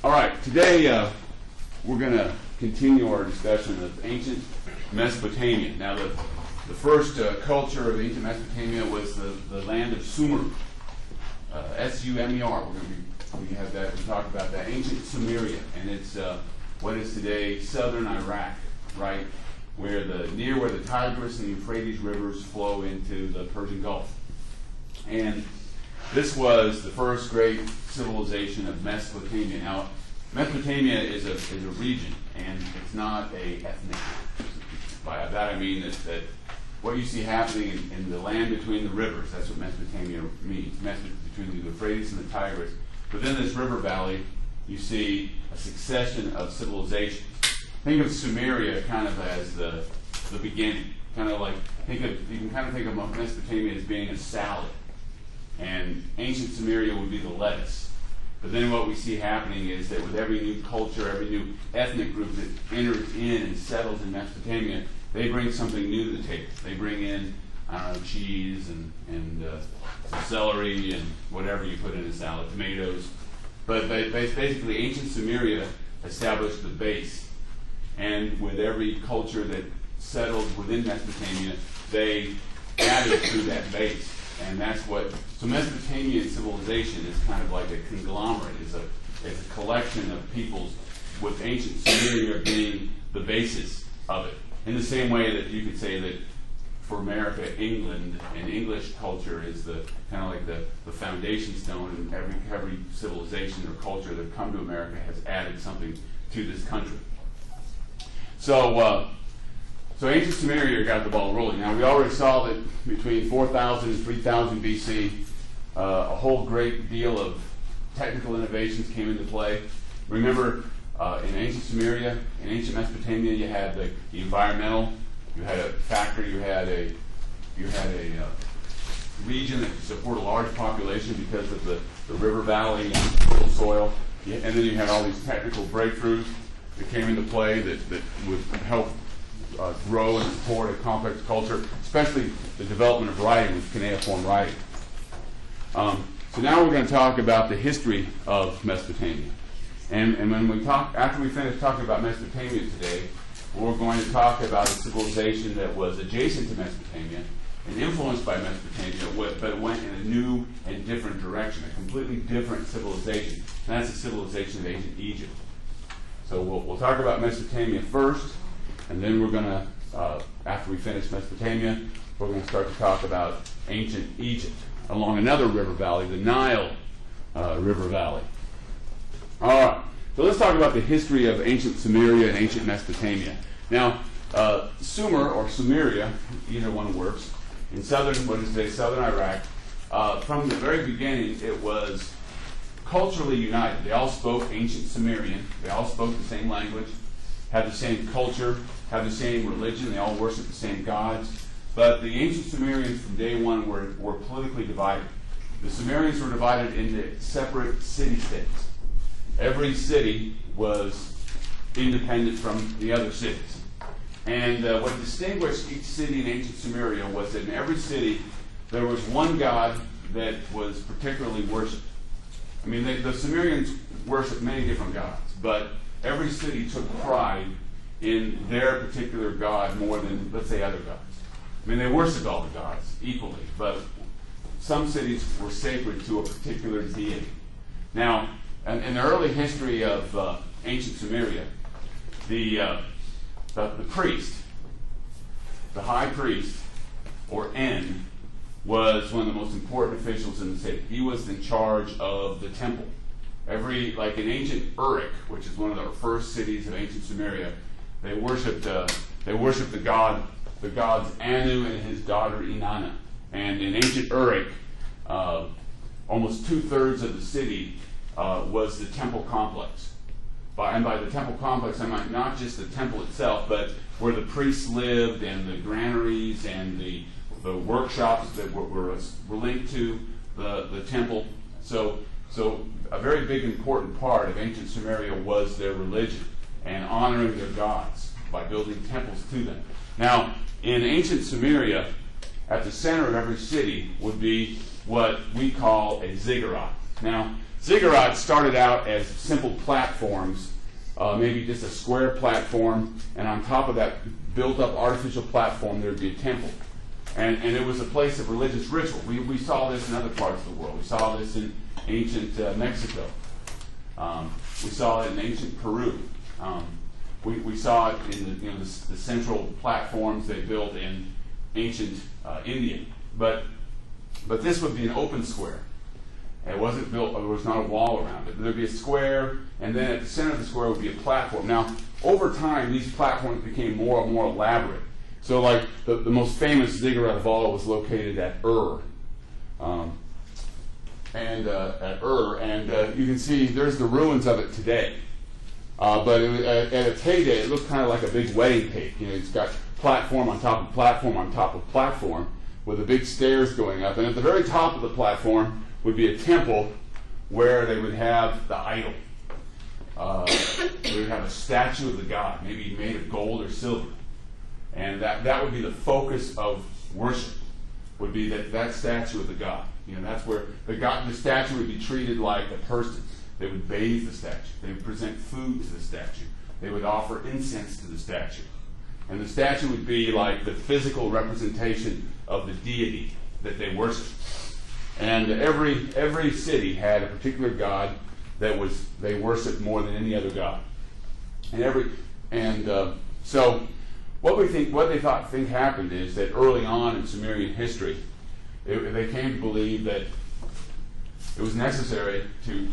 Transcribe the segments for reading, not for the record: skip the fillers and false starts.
All right, today we're going to continue our discussion of ancient Mesopotamia. Now, the first culture of ancient Mesopotamia was the land of Sumer, S-U-M-E-R. We have that. We talk about that ancient Sumeria, and it's what is today southern Iraq, right, near where the Tigris and the Euphrates rivers flow into the Persian Gulf. And this was the first great civilization of Mesopotamia. Now, Mesopotamia is a region, and it's not a ethnic group. By that I mean that what you see happening in the land between the rivers, that's what Mesopotamia means, between the Euphrates and the Tigris. Within this river valley, you see a succession of civilizations. Think of Sumeria kind of as the beginning. Kind of like, you can kind of think of Mesopotamia as being a salad. And ancient Sumeria would be the lettuce. But then what we see happening is that with every new culture, every new ethnic group that enters in and settles in Mesopotamia, they bring something new to the table. They bring in, cheese and some celery and whatever you put in a salad, tomatoes. But basically, ancient Sumeria established the base. And with every culture that settled within Mesopotamia, they added to that base. And that's so Mesopotamian civilization is kind of like a conglomerate. It's a collection of peoples, with ancient Sumeria being the basis of it. In the same way that you could say that for America, England and English culture is kind of like the foundation stone, and every civilization or culture that come to America has added something to this country. So ancient Sumeria got the ball rolling. Now, we already saw that between 4000 and 3000 BC, a whole great deal of technical innovations came into play. Remember, in ancient Sumeria, in ancient Mesopotamia, you had the environmental, you had a factory, you had a region that could support a large population because of the river valley and fertile soil. And then you had all these technical breakthroughs that came into play that would help grow and support a complex culture, especially the development of writing with cuneiform writing. So now we're going to talk about the history of Mesopotamia. And when after we finish talking about Mesopotamia today, we're going to talk about a civilization that was adjacent to Mesopotamia and influenced by Mesopotamia, but went in a new and different direction, a completely different civilization. And that's the civilization of ancient Egypt. So we'll talk about Mesopotamia first, and then we're going to, after we finish Mesopotamia, we're going to start to talk about ancient Egypt along another river valley, the Nile River Valley. All right, so let's talk about the history of ancient Sumeria and ancient Mesopotamia. Now, Sumer or Sumeria, either one works, in southern Iraq, from the very beginning, it was culturally united. They all spoke ancient Sumerian. They all spoke the same language, had the same culture, had the same religion. They all worshiped the same gods. But the ancient Sumerians from day one were politically divided. The Sumerians were divided into separate city-states. Every city was independent from the other cities. And what distinguished each city in ancient Sumeria was that in every city there was one god that was particularly worshipped. I mean, the Sumerians worshipped many different gods, but every city took pride in their particular god more than, let's say, other gods. I mean, they worshipped all the gods equally, but some cities were sacred to a particular deity. Now, in the early history of ancient Sumeria, the priest, the high priest, or En, was one of the most important officials in the city. He was in charge of the temple. Like in ancient Uruk, which is one of the first cities of ancient Sumeria, they worshipped the gods Anu and his daughter Inanna. And in ancient Uruk, almost 2/3 of the city was the temple complex. And by the temple complex, I meant not just the temple itself, but where the priests lived and the granaries and the workshops that were linked to the temple. So a very big important part of ancient Sumeria was their religion and honoring their gods by building temples to them. Now, in ancient Sumeria, at the center of every city would be what we call a ziggurat. Now, ziggurats started out as simple platforms, maybe just a square platform, and on top of that built-up artificial platform there would be a temple. And it was a place of religious ritual. We saw this in other parts of the world. We saw this in ancient Mexico. We saw it in ancient Peru. We saw it in the central platforms they built in ancient India. But this would be an open square. It wasn't built, there was not a wall around it. There would be a square, and then at the center of the square would be a platform. Now, over time, these platforms became more and more elaborate. So, like, the most famous ziggurat of all was located at Ur. You can see there's the ruins of it today. But at its heyday, it looked kind of like a big wedding cake. It's got platform on top of platform on top of platform with the big stairs going up. And at the very top of the platform would be a temple where they would have the idol. They would have a statue of the god, maybe made of gold or silver. And that would be the focus of worship, would be that statue of the god. That's where the statue would be treated like a person. They would bathe the statue. They would present food to the statue. They would offer incense to the statue. And the statue would be like the physical representation of the deity that they worshiped. And every city had a particular god that they worshipped more than any other god. So what they think happened is that early on in Sumerian history, they came to believe that it was necessary to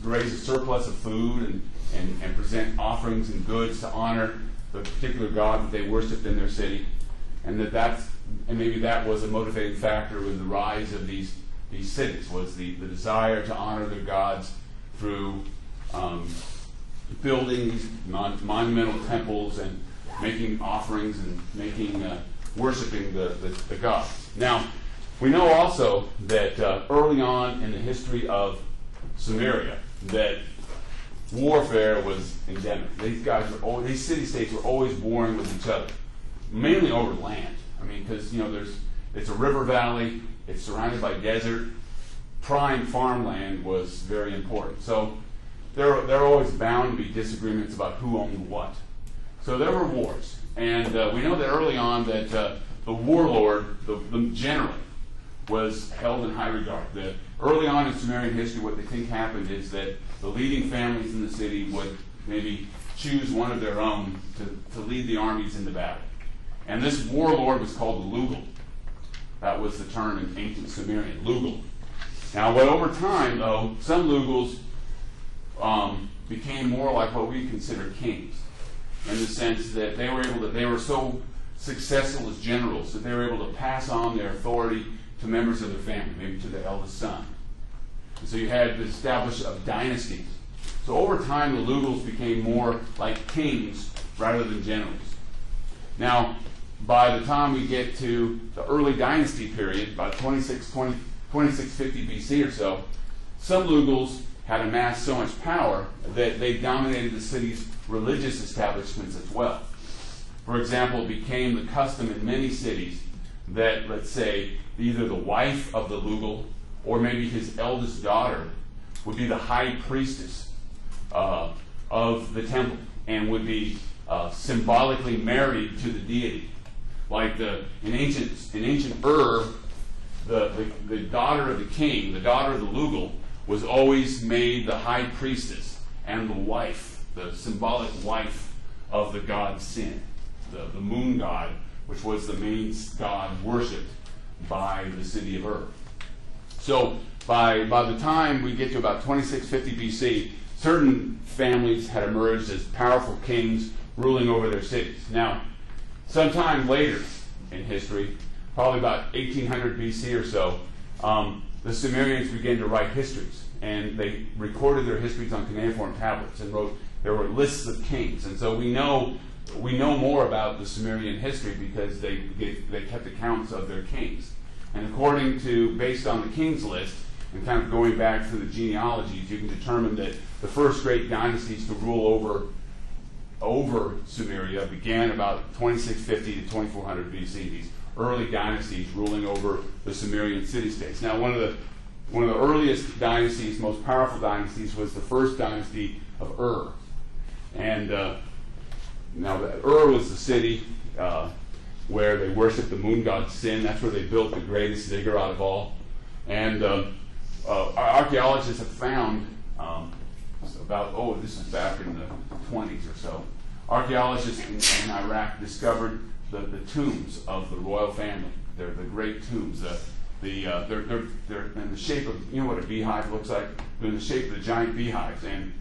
raise a surplus of food and present offerings and goods to honor the particular god that they worshipped in their city, and maybe that was a motivating factor in the rise of these cities, was the desire to honor their gods through building these monumental temples and making offerings and worshiping the gods. Now, we know also that early on in the history of Sumeria, that warfare was endemic. These city-states were always warring with each other, mainly over land. Because it's a river valley, it's surrounded by desert. Prime farmland was very important. So there are always bound to be disagreements about who owned what. So there were wars, and we know that early on that the warlord, the general, was held in high regard. Early on in Sumerian history, what they think happened is that the leading families in the city would maybe choose one of their own to lead the armies into battle. And this warlord was called the Lugal. That was the term in ancient Sumerian, Lugal. Now, over time, though, some Lugals became more like what we consider kings, in the sense that they were so successful as generals that they were able to pass on their authority to members of their family, maybe to their eldest son. And so you had the establishment of dynasties. So over time, the Lugals became more like kings rather than generals. Now, by the time we get to the early dynasty period, about 2650 BC or so, some Lugals had amassed so much power that they dominated the city's religious establishments as well. For example, it became the custom in many cities that, let's say, either the wife of the Lugal or maybe his eldest daughter would be the high priestess of the temple and would be symbolically married to the deity. Like in ancient Ur, the daughter of the king, the daughter of the Lugal, was always made the high priestess and the wife, the symbolic wife of the god Sin, the moon god, which was the main god worshipped by the city of Ur. So by the time we get to about 2650 BC, certain families had emerged as powerful kings ruling over their cities. Now, sometime later in history, probably about 1800 BC or so, the Sumerians began to write histories, and they recorded their histories on cuneiform tablets and there were lists of kings. And so we know more about the Sumerian history because they kept accounts of their kings. And based on the king's list, and kind of going back through the genealogies, you can determine that the first great dynasties to rule over Sumeria began about 2650 to 2400 BC, these early dynasties ruling over the Sumerian city-states. Now, one of the one of the earliest dynasties, most powerful dynasties, was the first dynasty of Ur. And now Ur was the city where they worshipped the moon god Sin. That's where they built the greatest ziggurat of all. And archaeologists have found this is back in the 20s or so, archaeologists in Iraq discovered the tombs of the royal family. They're the great tombs. They're in the shape of, you know what a beehive looks like? They're in the shape of the giant beehives. And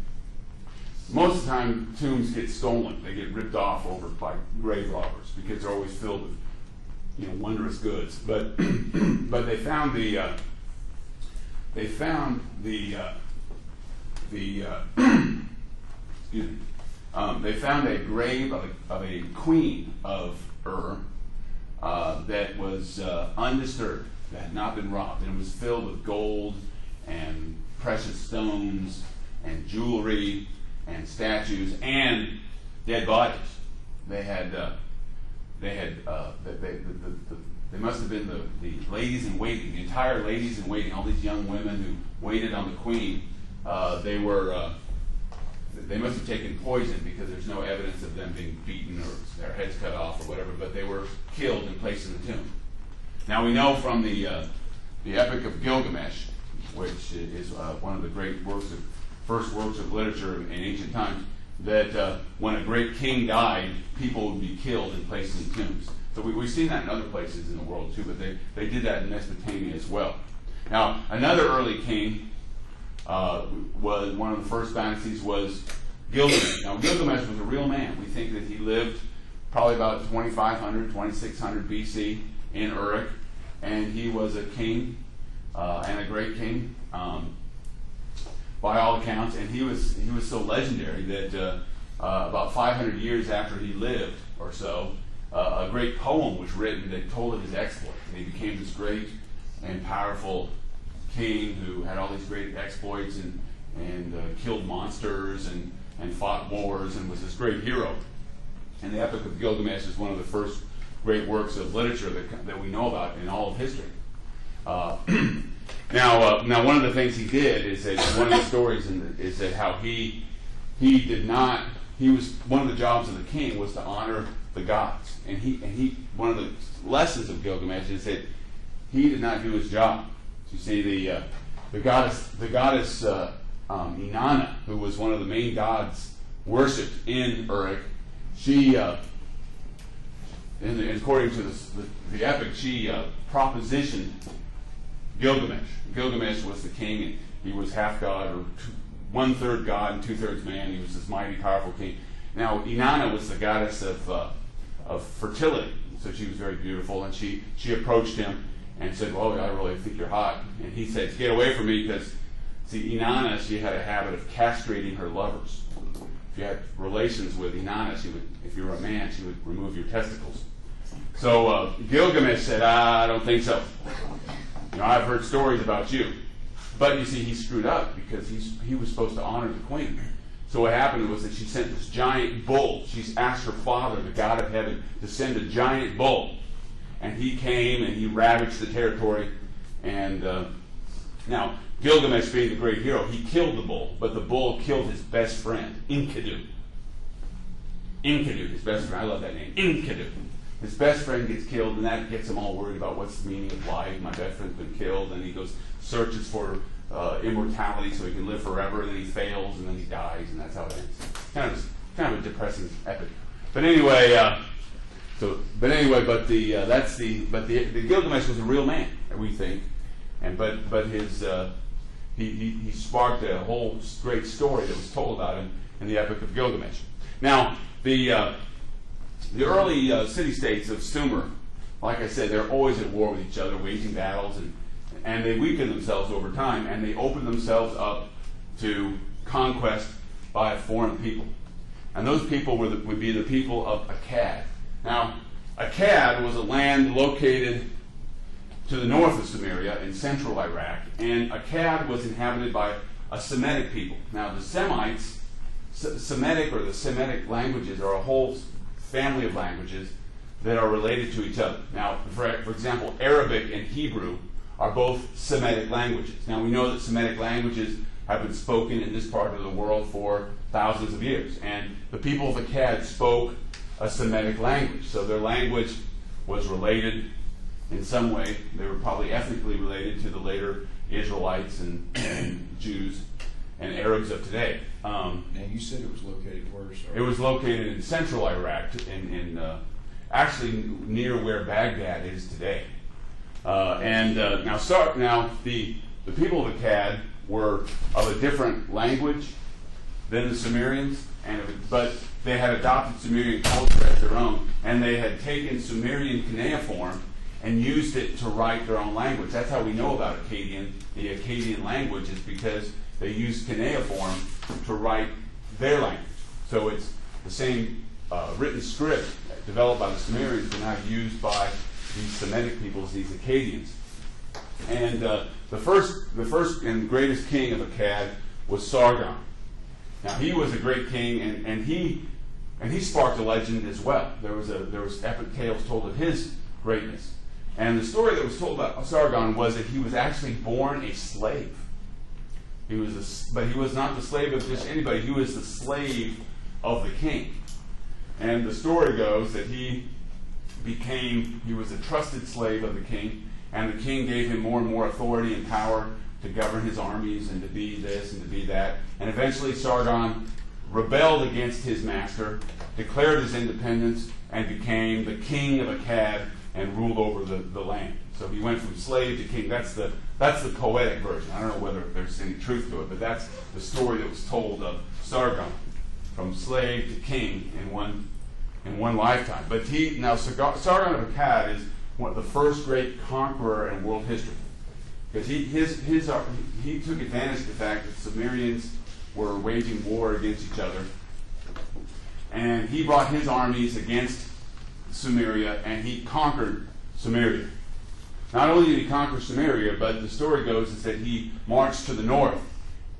most of the time, tombs get stolen. They get ripped off over by grave robbers because they're always filled with, you know, wondrous goods. But they found they found a grave of a queen of Ur that was undisturbed, that had not been robbed, and it was filled with gold and precious stones and jewelry and statues and dead bodies. They must have been the ladies in waiting, the entire ladies in waiting, all these young women who waited on the queen. They must have taken poison because there's no evidence of them being beaten or their heads cut off or whatever, but they were killed and placed in the tomb. Now we know from the Epic of Gilgamesh, which is one of the great first works of literature in ancient times, that when a great king died, people would be killed and placed in tombs. So we've seen that in other places in the world too, but they did that in Mesopotamia as well. Now, another early king was one of the first dynasties was Gilgamesh. Now, Gilgamesh was a real man. We think that he lived probably about 2500, 2600 BC in Uruk, and he was a king and a great king by all accounts. And he was so legendary that about 500 years after he lived or so, a great poem was written that told of his exploits, and he became this great and powerful king who had all these great exploits and killed monsters and fought wars and was this great hero. And the Epic of Gilgamesh is one of the first great works of literature that we know about in all of history. Now, one of the things he did is that one of the stories is that how he was one of the jobs of the king was to honor the gods, and he one of the lessons of Gilgamesh is that he did not do his job. You see, the goddess Inanna, who was one of the main gods worshipped in Uruk, she, according to the epic, she propositioned Gilgamesh. Gilgamesh was the king, and he was half god, or 1/3 god and 2/3 man. He was this mighty, powerful king. Now, Inanna was the goddess of fertility, so she was very beautiful, and she approached him and said, "Well, I really think you're hot." And he said, "Get away from me," because, see, Inanna, she had a habit of castrating her lovers. If you had relations with Inanna, if you were a man, she would remove your testicles. So Gilgamesh said, "I don't think so. I've heard stories about you." But you see, he screwed up because he was supposed to honor the queen. So what happened was that she sent this giant bull. She's asked her father, the god of heaven, to send a giant bull. And he came and he ravaged the territory. And now, Gilgamesh being the great hero, he killed the bull, but the bull killed his best friend, Enkidu. Enkidu, his best friend. I love that name, Enkidu. His best friend gets killed, and that gets him all worried about what's the meaning of life. My best friend's been killed, and he goes, searches for immortality so he can live forever, and then he fails, and then he dies, and that's how it ends. Kind of a depressing epic. But anyway, the Gilgamesh was a real man, we think, but his he sparked a whole great story that was told about him in the Epic of Gilgamesh. Now, the early city-states of Sumer, like I said, they're always at war with each other, waging battles, and they weaken themselves over time, and they open themselves up to conquest by a foreign people. And those people would be the people of Akkad. Now, Akkad was a land located to the north of Sumeria in central Iraq, and Akkad was inhabited by a Semitic people. Now, the Semites, Semitic or the Semitic languages are a whole family of languages that are related to each other. Now, for example, Arabic and Hebrew are both Semitic languages. Now we know that Semitic languages have been spoken in this part of the world for thousands of years. And the people of Akkad spoke a Semitic language. So their language was related in some way. They were probably ethnically related to the later Israelites and Jews and Arabs of today. Now you said it was located where, sir? It was located in central Iraq, actually near where Baghdad is today. Now the people of Akkad were of a different language than the Sumerians, but they had adopted Sumerian culture as their own, and they had taken Sumerian cuneiform and used it to write their own language. That's how we know about Akkadian. The Akkadian language is because they used cuneiform to write their language. So it's the same written script developed by the Sumerians, but now used by these Semitic peoples, these Akkadians. And the first and greatest king of Akkad was Sargon. Now he was a great king, and he sparked a legend as well. There was epic tales told of his greatness. And the story that was told about Sargon was that he was actually born a slave. But he was not the slave of just anybody. He was the slave of the king. And the story goes that he was a trusted slave of the king, and the king gave him more and more authority and power to govern his armies and to be this and to be that. And eventually Sargon rebelled against his master, declared his independence, and became the king of Akkad and ruled over the land. So he went from slave to king. That's the poetic version. I don't know whether there's any truth to it, but that's the story that was told of Sargon, from slave to king in one lifetime. But Sargon of Akkad is one of the first great conqueror in world history, because he took advantage of the fact that Sumerians were waging war against each other, and he brought his armies against Sumeria, and he conquered Sumeria. Not only did he conquer Sumeria, but the story goes is that he marched to the north,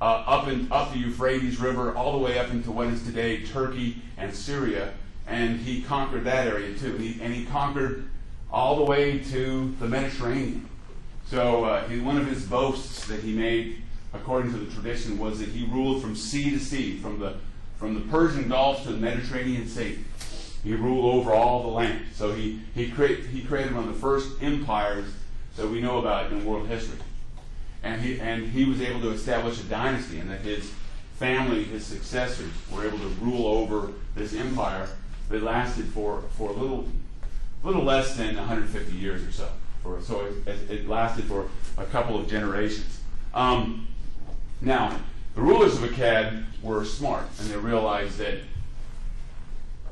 up the Euphrates River, all the way up into what is today Turkey and Syria, and he conquered that area too. And he conquered all the way to the Mediterranean. So one of his boasts that he made, according to the tradition, was that he ruled from sea to sea, from the Persian Gulf to the Mediterranean Sea. He ruled over all the land. So he created one of the first empires that we know about in world history. And he was able to establish a dynasty, and that his family, his successors, were able to rule over this empire that lasted for a little less than 150 years or so. So it lasted for a couple of generations. Now, the rulers of Akkad were smart, and they realized that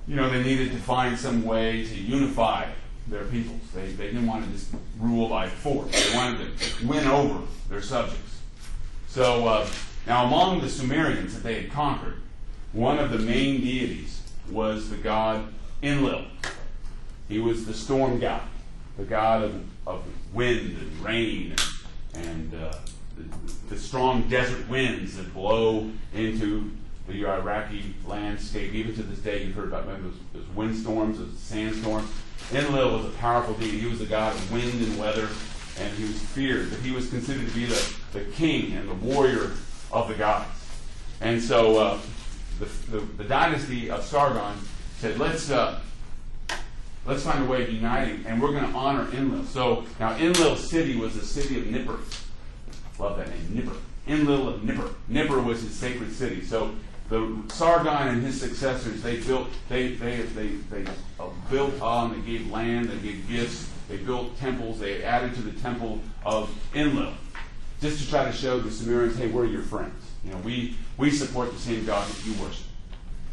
they needed to find some way to unify their peoples. They didn't want to just rule by force. They wanted to win over their subjects. So now among the Sumerians that they had conquered, one of the main deities was the god Enlil. He was the storm god, the god of wind and rain and the strong desert winds that blow into the Iraqi landscape. Even to this day, you've heard about those windstorms, those sandstorms. Enlil was a powerful deity. He was the god of wind and weather, and he was feared. But he was considered to be the king and the warrior of the gods. And so the dynasty of Sargon said, let's find a way of uniting, and we're going to honor Enlil. So now Enlil's city was the city of Nippur. Love that name, Nippur. Enlil of Nippur. Nippur was his sacred city. So the Sargon and his successors, they built on, they gave land, they gave gifts, they built temples, they added to the temple of Enlil, just to try to show the Sumerians, hey, we're your friends. We support the same God that you worship,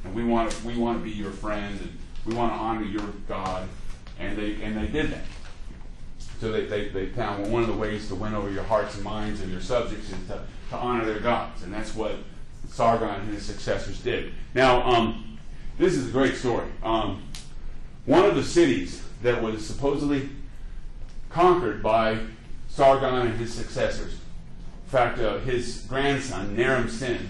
and we want to be your friend, and we want to honor your God, and they did that. So they found one of the ways to win over your hearts and minds of your subjects is to honor their gods, and that's what Sargon and his successors did. Now, this is a great story. One of the cities that was supposedly conquered by Sargon and his successors, in fact, his grandson, Naram-Sin,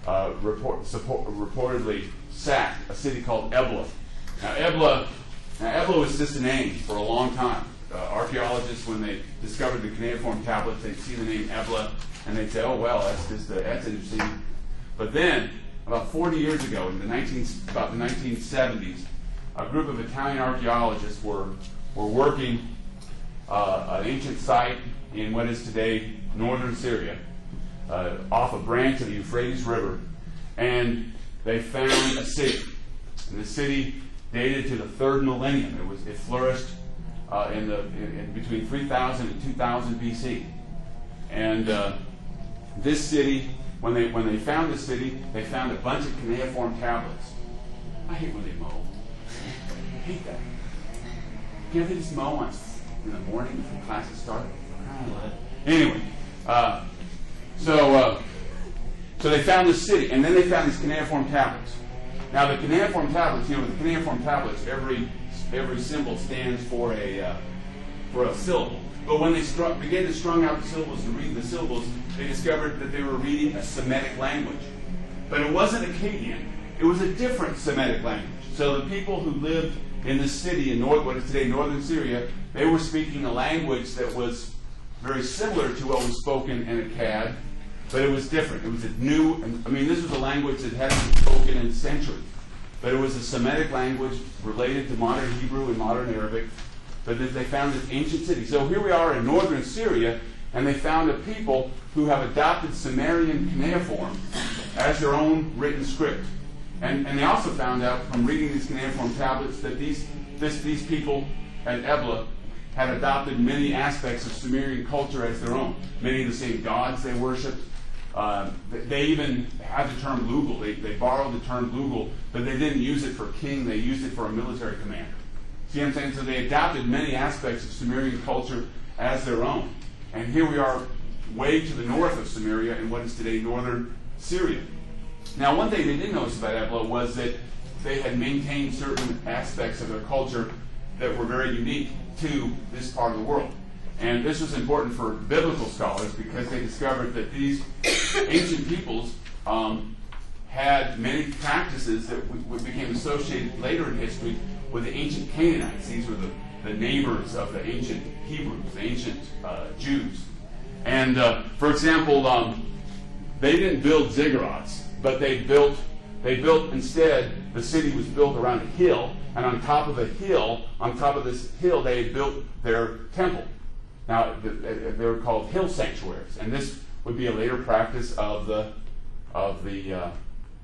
reportedly sacked a city called Ebla. Now, Ebla was just a name for a long time. archaeologists, when they discovered the cuneiform tablets, they'd see the name Ebla, and they'd say, "Oh well, that's interesting." But then, about 40 years ago, in about the 1970s, a group of Italian archaeologists were working an ancient site in what is today northern Syria, off a branch of the Euphrates River, and they found a city. And the city dated to the 3rd millennium. It flourished in between 3000 and 2000 BC. And this city, when they found this city, they found a bunch of cuneiform tablets. I hate when they mow. I hate that. Can't they just mow in the morning before classes start? Anyway, so they found this city, and then they found these cuneiform tablets. Now the cuneiform tablets, with the cuneiform tablets, every symbol stands for a syllable. But when they began to strung out the syllables and read the syllables, they discovered that they were reading a Semitic language. But it wasn't Akkadian. It was a different Semitic language. So the people who lived in this city in what is today northern Syria, they were speaking a language that was very similar to what was spoken in Akkad, but it was different. It was a new, this was a language that hadn't been spoken in centuries. But it was a Semitic language related to modern Hebrew and modern Arabic. But they found this ancient city. So here we are in northern Syria, and they found a people who have adopted Sumerian cuneiform as their own written script. And they also found out from reading these cuneiform tablets that these people at Ebla had adopted many aspects of Sumerian culture as their own. Many of the same gods they worshipped. They even had the term Lugal. They borrowed the term Lugal, but they didn't use it for king. They used it for a military commander. See what I'm saying? So they adopted many aspects of Sumerian culture as their own. And here we are way to the north of Samaria in what is today northern Syria. Now, one thing they did notice about Ebla was that they had maintained certain aspects of their culture that were very unique to this part of the world. And this was important for biblical scholars because they discovered that these ancient peoples had many practices that became associated later in history with the ancient Canaanites. These were the neighbors of the ancient Hebrews, the ancient Jews. And for example, they didn't build ziggurats, but they built instead, the city was built around a hill, and on top of this hill, they had built their temple. Now, they were called hill sanctuaries, and this would be a later practice of the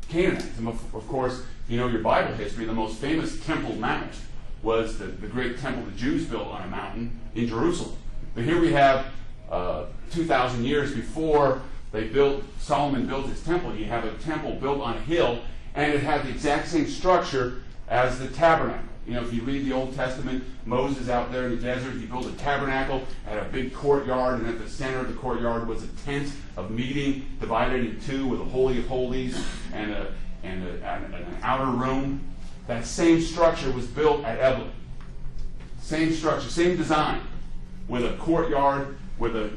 Canaanites. And of course, if you know your Bible history, the most famous Temple Mount was the great temple the Jews built on a mountain in Jerusalem. But here we have 2,000 years before Solomon built his temple. You have a temple built on a hill, and it had the exact same structure as the tabernacle. If you read the Old Testament, Moses out there in the desert, he built a tabernacle, had a big courtyard, and at the center of the courtyard was a tent of meeting divided in two with a Holy of Holies and an outer room. That same structure was built at Ebla. Same structure, same design, with a courtyard, with a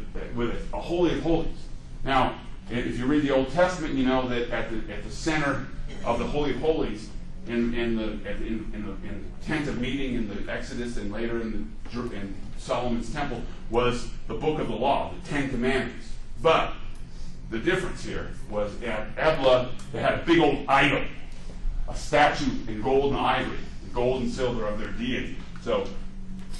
Holy of Holies. Now, if you read the Old Testament, you know that at the center of the Holy of Holies, in the tent of meeting in the Exodus and later in Solomon's temple, was the book of the law, the Ten Commandments. But the difference here was at Ebla, they had a big old idol, a statue in gold and ivory, gold and silver of their deity. So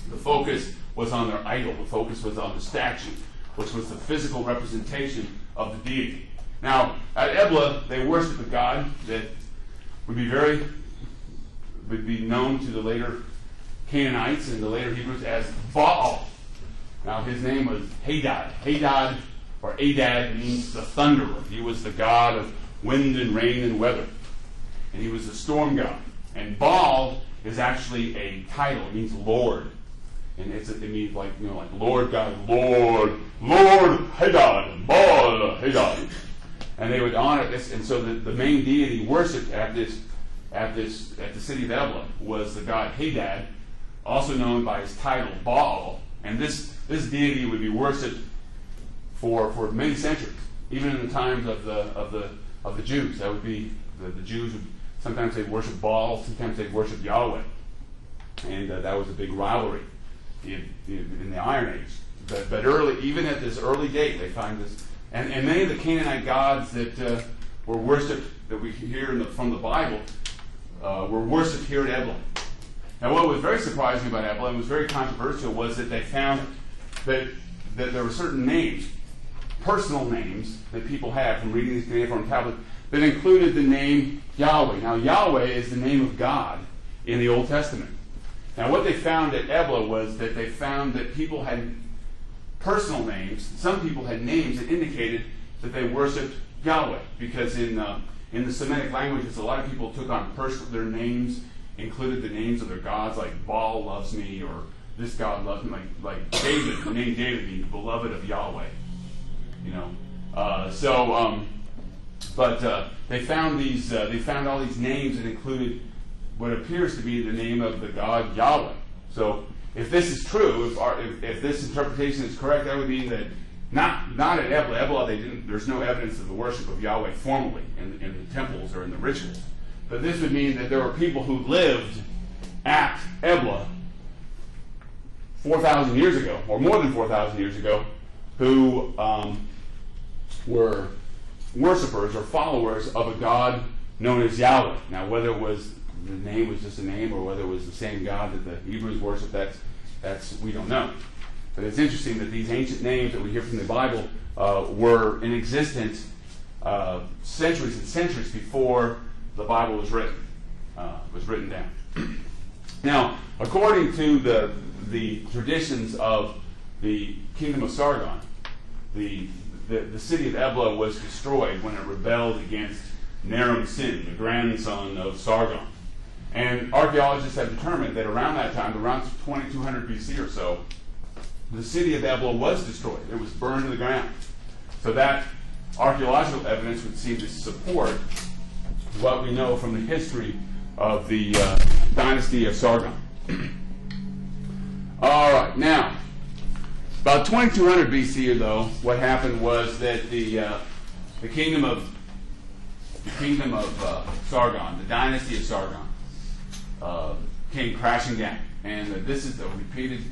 the focus was on their idol. The focus was on the statue, which was the physical representation of the deity. Now, at Ebla, they worshiped a god that would be known to the later Canaanites and the later Hebrews as Baal. Now, his name was Hadad. Hadad, or Adad, means the thunderer. He was the god of wind and rain and weather. And he was the storm god. And Baal is actually a title. It means Lord. And it means like Lord God, Lord Hadad, Baal Hadad. And they would honor this, and so the main deity worshipped at the city of Ebla was the god Hadad, also known by his title Baal. And this deity would be worshipped for many centuries, even in the times of the Jews. That would be the Jews would sometimes they'd worship Baal, sometimes they'd worship Yahweh, and that was a big rivalry in the Iron Age. But early, even at this early date, they find this. And many of the Canaanite gods that were worshipped, that we hear from the Bible, were worshipped here at Ebla. Now, what was very surprising about Ebla, and was very controversial, was that they found that there were certain names, personal names, that people had from reading these cuneiform tablets that included the name Yahweh. Now, Yahweh is the name of God in the Old Testament. Now, what they found at Ebla was that they found that people had personal names. Some people had names that indicated that they worshipped Yahweh, because in the Semitic languages, a lot of people took on their names, included the names of their gods, like Baal loves me, or this God loves me, like David. The name David means beloved of Yahweh. But they found these. They found all these names that included what appears to be the name of the God Yahweh. So, if this is true, if this interpretation is correct, that would mean that not at Ebla. Ebla, there's no evidence of the worship of Yahweh formally in the temples or in the rituals. But this would mean that there were people who lived at Ebla 4,000 years ago, or more than 4,000 years ago, who were worshippers or followers of a God known as Yahweh. Now, whether it was the name was just a name, or whether it was the same God that the Hebrews worshiped, that's we don't know. But it's interesting that these ancient names that we hear from the Bible were in existence centuries and centuries before the Bible was written down. Now, according to the traditions of the kingdom of Sargon, the city of Ebla was destroyed when it rebelled against Naram-Sin, the grandson of Sargon. And archaeologists have determined that around that time, around 2200 BC or so, the city of Ebla was destroyed. It was burned to the ground. So that archaeological evidence would seem to support what we know from the history of the dynasty of Sargon. All right, now, about 2200 BC, though, what happened was that the kingdom of Sargon, the dynasty of Sargon, came crashing down, and this is a repeated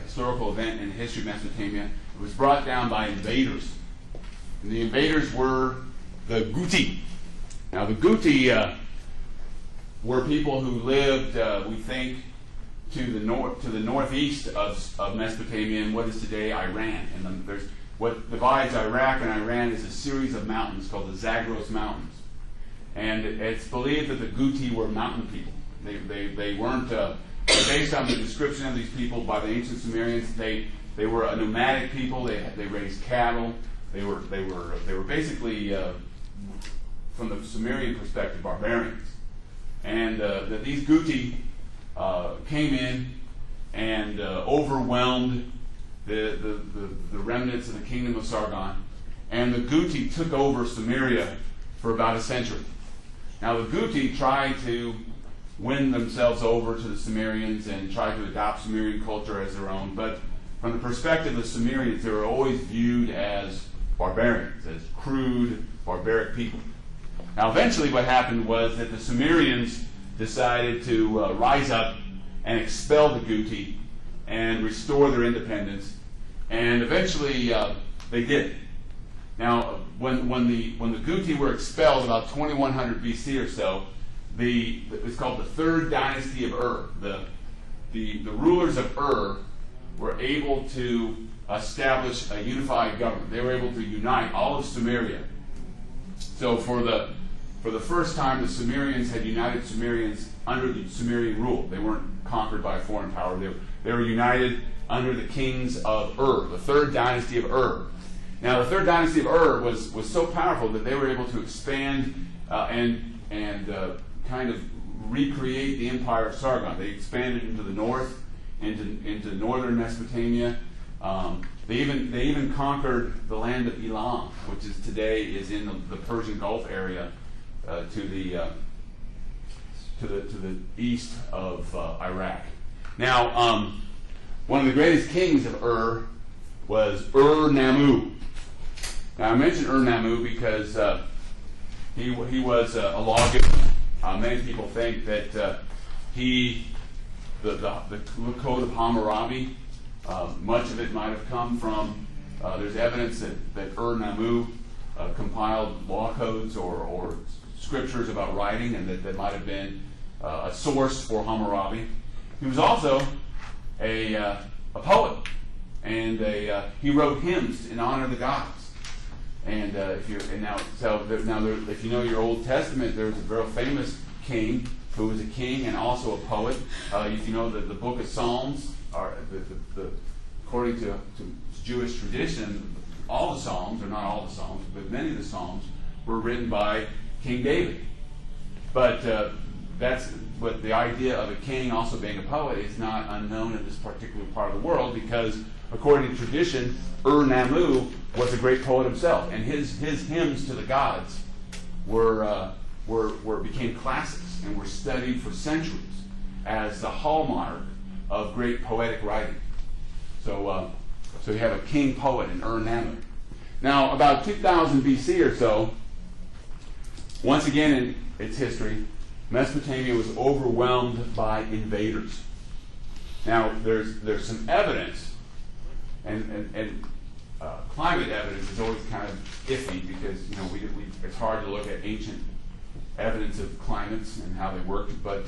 historical event in the history of Mesopotamia. It was brought down by invaders, and the invaders were the Guti. Now, the Guti were people who lived, we think, to the northeast of Mesopotamia in what is today Iran. And what divides Iraq and Iran is a series of mountains called the Zagros Mountains. And it's believed that the Guti were mountain people. They weren't, based on the description of these people by the ancient Sumerians, they were a nomadic people. They raised cattle. They were basically, from the Sumerian perspective, barbarians. And that these Guti came in and overwhelmed the remnants of the kingdom of Sargon. And the Guti took over Sumeria for about a century. Now, the Guti tried to win themselves over to the Sumerians and tried to adopt Sumerian culture as their own, but from the perspective of the Sumerians, they were always viewed as barbarians, as crude, barbaric people. Now, eventually what happened was that the Sumerians decided to rise up and expel the Guti and restore their independence, and eventually they did. Now, when the Guti were expelled about 2100 BC or so, it's called the Third Dynasty of Ur. The rulers of Ur were able to establish a unified government. They were able to unite all of Sumeria. So for the first time, the Sumerians had united Sumerians under the Sumerian rule. They weren't conquered by a foreign power. They were united under the kings of Ur, the Third Dynasty of Ur. Now, the Third Dynasty of Ur was so powerful that they were able to expand and kind of recreate the empire of Sargon. They expanded into the north, into northern Mesopotamia. They even conquered the land of Elam, which today is in the Persian Gulf area, to the east of Iraq. Now, one of the greatest kings of Ur was Ur-Nammu. Now, I mention Ur-Nammu because he was a lawgiver. Many people think that he the Code of Hammurabi. Much of it might have come from, there's evidence that Ur-Nammu compiled law codes or scriptures about writing, and that might have been a source for Hammurabi. He was also a poet, and he wrote hymns in honor of the gods. And if you know your Old Testament, there was a very famous king who was a king and also a poet. If you know the book of Psalms, according to Jewish tradition, all the Psalms, or not all the Psalms, but many of the Psalms were written by King David. But that's what the idea of a king also being a poet is not unknown in this particular part of the world, because according to tradition, Ur-Nammu was a great poet himself, and his hymns to the gods became classics and were studied for centuries as the hallmark of great poetic writing. So you have a king poet in Ur-Nammu. Now, about 2000 BC or so, once again in its history, Mesopotamia was overwhelmed by invaders. Now, there's some evidence, and climate evidence is always kind of iffy, because it's hard to look at ancient evidence of climates and how they worked. But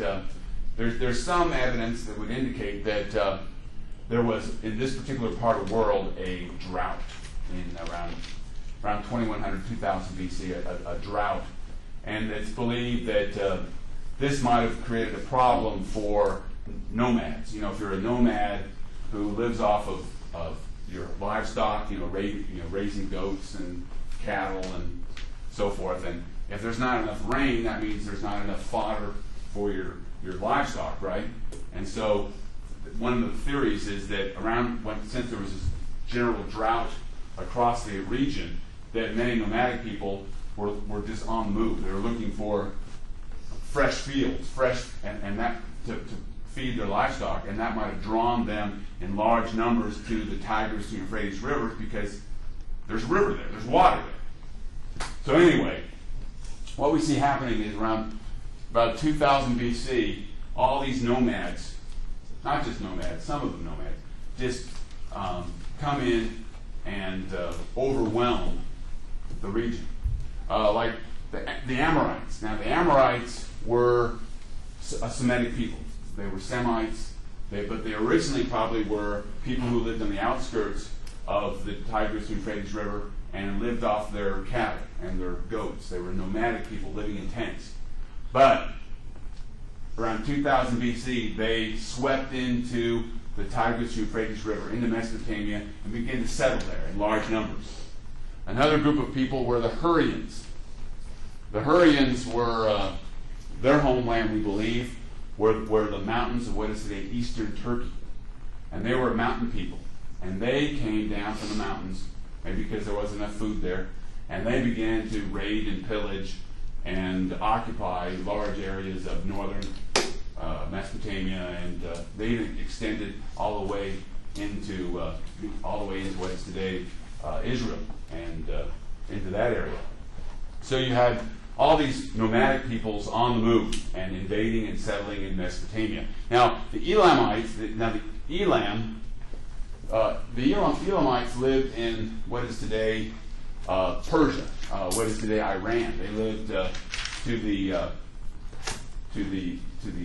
there's some evidence that would indicate that there was, in this particular part of the world, a drought in around 2100, 2000 BC, a drought. And it's believed that this might have created a problem for nomads. If you're a nomad who lives off of your livestock, raising goats and cattle and so forth, and if there's not enough rain, that means there's not enough fodder for your livestock, right? And so one of the theories is that since there was this general drought across the region, that many nomadic people were just on the move. They were looking for fresh fields, and that to feed their livestock, and that might have drawn them in large numbers to the Tigris and Euphrates rivers, because there's a river there, there's water there. So anyway, what we see happening is around about 2000 BC, all these nomads, not just nomads, some of them nomads, just come in and overwhelm the region. Like the Amorites. Now, the Amorites were a Semitic people. They were Semites, but they originally probably were people who lived on the outskirts of the Tigris and Euphrates River and lived off their cattle and their goats. They were nomadic people living in tents. But around 2000 BC, they swept into the Tigris and Euphrates River, into Mesopotamia, and began to settle there in large numbers. Another group of people were the Hurrians. The Hurrians were, their homeland, we believe, were the mountains of what is today eastern Turkey. And they were a mountain people. And they came down from the mountains, maybe because there wasn't enough food there, and they began to raid and pillage and occupy large areas of northern Mesopotamia, and they even extended all the way into what is today Israel and into that area. So you had all these nomadic peoples on the move and invading and settling in Mesopotamia. Now the Elamites, Elamites lived in what is today Persia, what is today Iran. They lived to the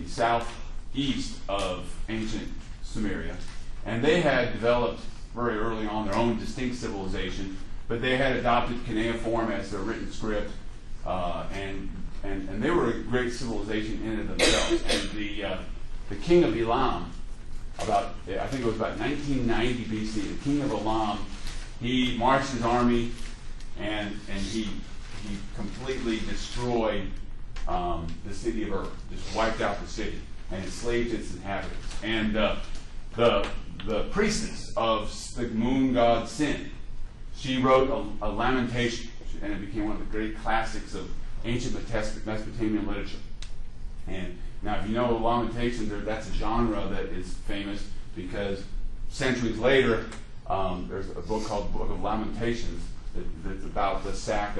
southeast of ancient Sumeria, and they had developed very early on their own distinct civilization, but they had adopted cuneiform as their written script, and they were a great civilization in and of themselves. And the king of Elam, I think it was about 1990 BC, the king of Elam, he marched his army and he completely destroyed the city of Ur, just wiped out the city and enslaved its inhabitants. And the priestess of the moon god Sin, she wrote a lamentation, and it became one of the great classics of ancient Mesopotamian literature. And now, if you know Lamentations, that's a genre that is famous because centuries later, there's a book called Book of Lamentations that's about the sack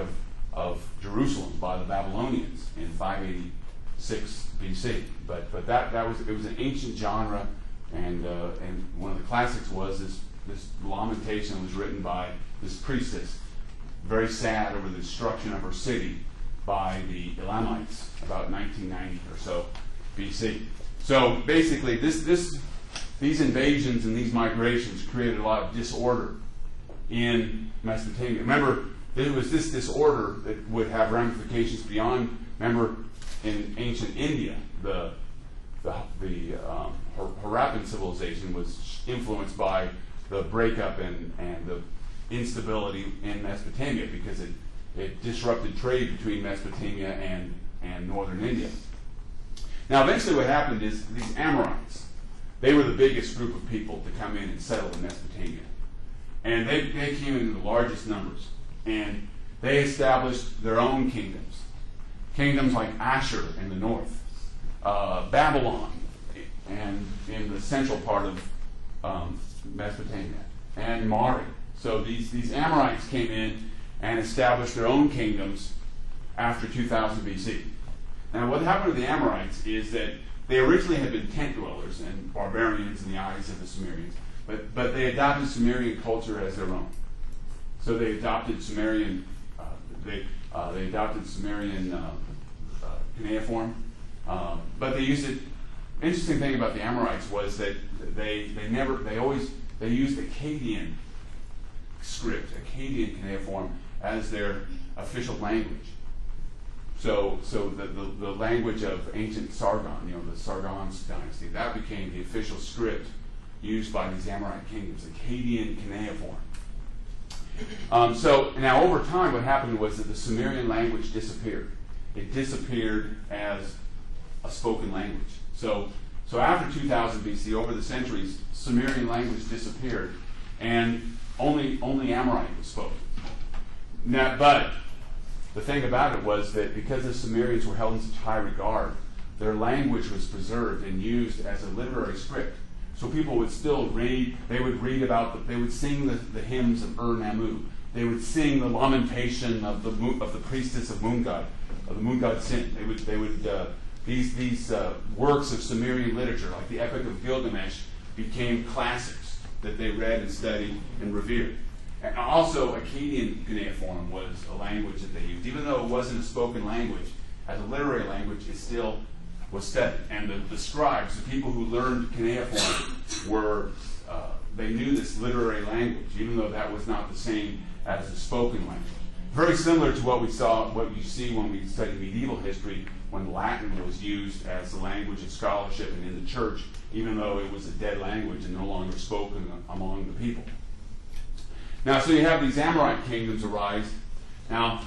of Jerusalem by the Babylonians in 586 6 BC. But it was an ancient genre, and one of the classics was this lamentation was written by this priestess, very sad over the destruction of her city by the Elamites about 1990 or so BC. So basically, these invasions and these migrations created a lot of disorder in Mesopotamia. Remember, there was this disorder that would have ramifications beyond. Remember, in ancient India, the Harappan civilization was influenced by the breakup and the instability in Mesopotamia because it disrupted trade between Mesopotamia and northern India. Now, eventually what happened is these Amorites, they were the biggest group of people to come in and settle in Mesopotamia. And they came in the largest numbers. And they established their own kingdoms. Kingdoms like Ashur in the north, Babylon, and in the central part of Mesopotamia, and Mari. So these Amorites came in and established their own kingdoms after 2000 BC. Now, what happened to the Amorites is that they originally had been tent dwellers and barbarians in the eyes of the Sumerians, but they adopted Sumerian culture as their own. So they adopted Sumerian, cuneiform, but they used it. Interesting thing about the Amorites was that they used Akkadian script, Akkadian cuneiform, as their official language. So the language of ancient Sargon, the Sargon dynasty, that became the official script used by these Amorite kingdoms, Akkadian cuneiform. So now over time what happened was that the Sumerian language disappeared. It disappeared as a spoken language. So after 2000 BC, over the centuries, Sumerian language disappeared and only Amorite was spoken. Now, but the thing about it was that because the Sumerians were held in such high regard, their language was preserved and used as a literary script. So people would still read, they would sing the hymns of Ur-Nammu. They would sing the lamentation of the priestess of Moon God, of the Moon God Sin. These works of Sumerian literature, like the Epic of Gilgamesh, became classics that they read and studied and revered. And also, Akkadian cuneiform was a language that they used. Even though it wasn't a spoken language, as a literary language, it still was studied. And the scribes, the people who learned cuneiform, they knew this literary language, even though that was not the same as the spoken language. Very similar to what you see when we study medieval history, when Latin was used as the language of scholarship and in the church, even though it was a dead language and no longer spoken among the people. Now, so you have these Amorite kingdoms arise. Now,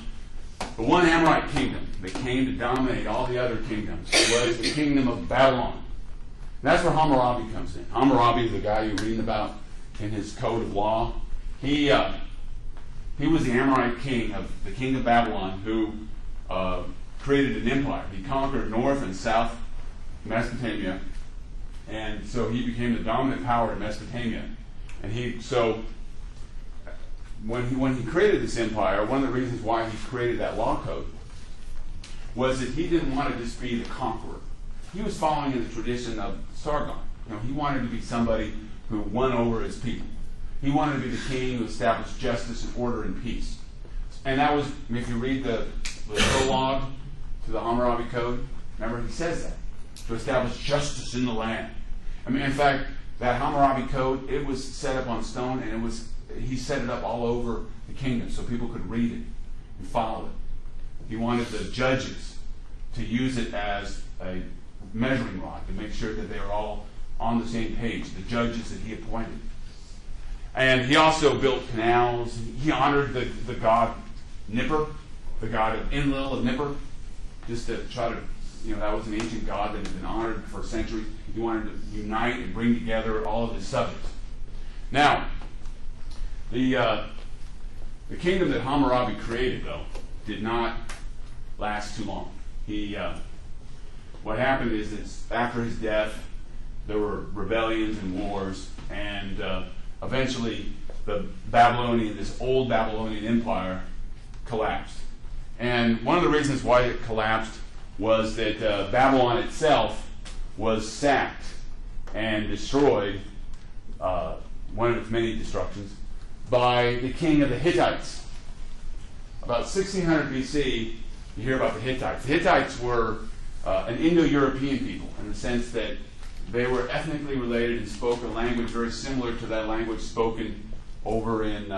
the one Amorite kingdom that came to dominate all the other kingdoms was the kingdom of Babylon. And that's where Hammurabi comes in. Hammurabi, the guy you're reading about in his code of law, he was the Amorite king of the king of Babylon who created an empire. He conquered north and south Mesopotamia, and so he became the dominant power in Mesopotamia. And when he created this empire, one of the reasons why he created that law code was that he didn't want to just be the conqueror. He was following in the tradition of Sargon. He wanted to be somebody who won over his people. He wanted to be the king who established justice and order and peace. And that was, if you read the prologue to the Hammurabi Code, remember he says that, to establish justice in the land. In fact, that Hammurabi Code, it was set up on stone, and he set it up all over the kingdom so people could read it and follow it. He wanted the judges to use it as a measuring rod to make sure that they were all on the same page, the judges that he appointed. And he also built canals. He honored the god Nippur, the god of Enlil of Nippur, just to try to, that was an ancient god that had been honored for centuries. He wanted to unite and bring together all of his subjects. Now, the kingdom that Hammurabi created, though, did not last too long. What happened is after his death, there were rebellions and wars, and eventually this old Babylonian empire collapsed. And one of the reasons why it collapsed was that Babylon itself was sacked and destroyed, one of its many destructions, by the king of the Hittites. About 1600 BC, you hear about the Hittites. The Hittites were an Indo-European people in the sense that they were ethnically related and spoke a language very similar to that language spoken over in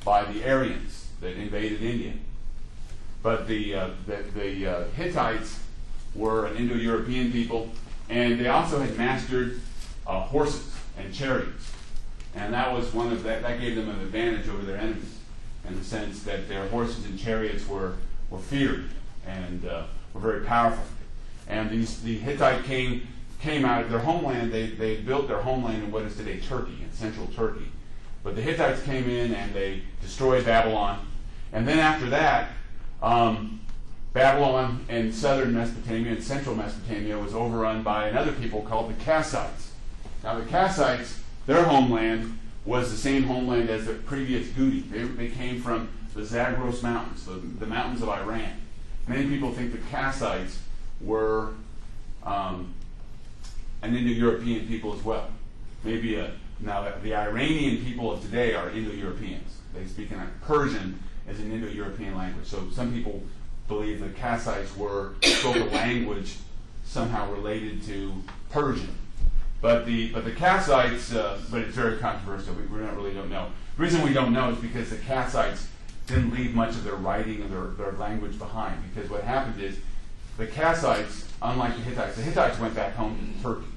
by the Aryans that invaded India. But the Hittites were an Indo-European people, and they also had mastered horses and chariots, and that was that gave them an advantage over their enemies in the sense that their horses and chariots were feared and were very powerful. And the Hittite came out of their homeland. They built their homeland in what is today Turkey, in central Turkey. But the Hittites came in and they destroyed Babylon. And then after that, Babylon and southern Mesopotamia and central Mesopotamia was overrun by another people called the Kassites. Now the Kassites, their homeland was the same homeland as the previous Gudi. They came from the Zagros Mountains, the mountains of Iran. Many people think the Kassites were an Indo-European people as well. Maybe now the Iranian people of today are Indo-Europeans. They speak in Persian as an Indo-European language. So some people believe the Kassites spoke a language somehow related to Persian. But the Kassites, but it's very controversial. We really don't know. The reason we don't know is because the Kassites didn't leave much of their writing and their language behind. Because what happened is the Kassites, unlike the Hittites went back home to Turkey.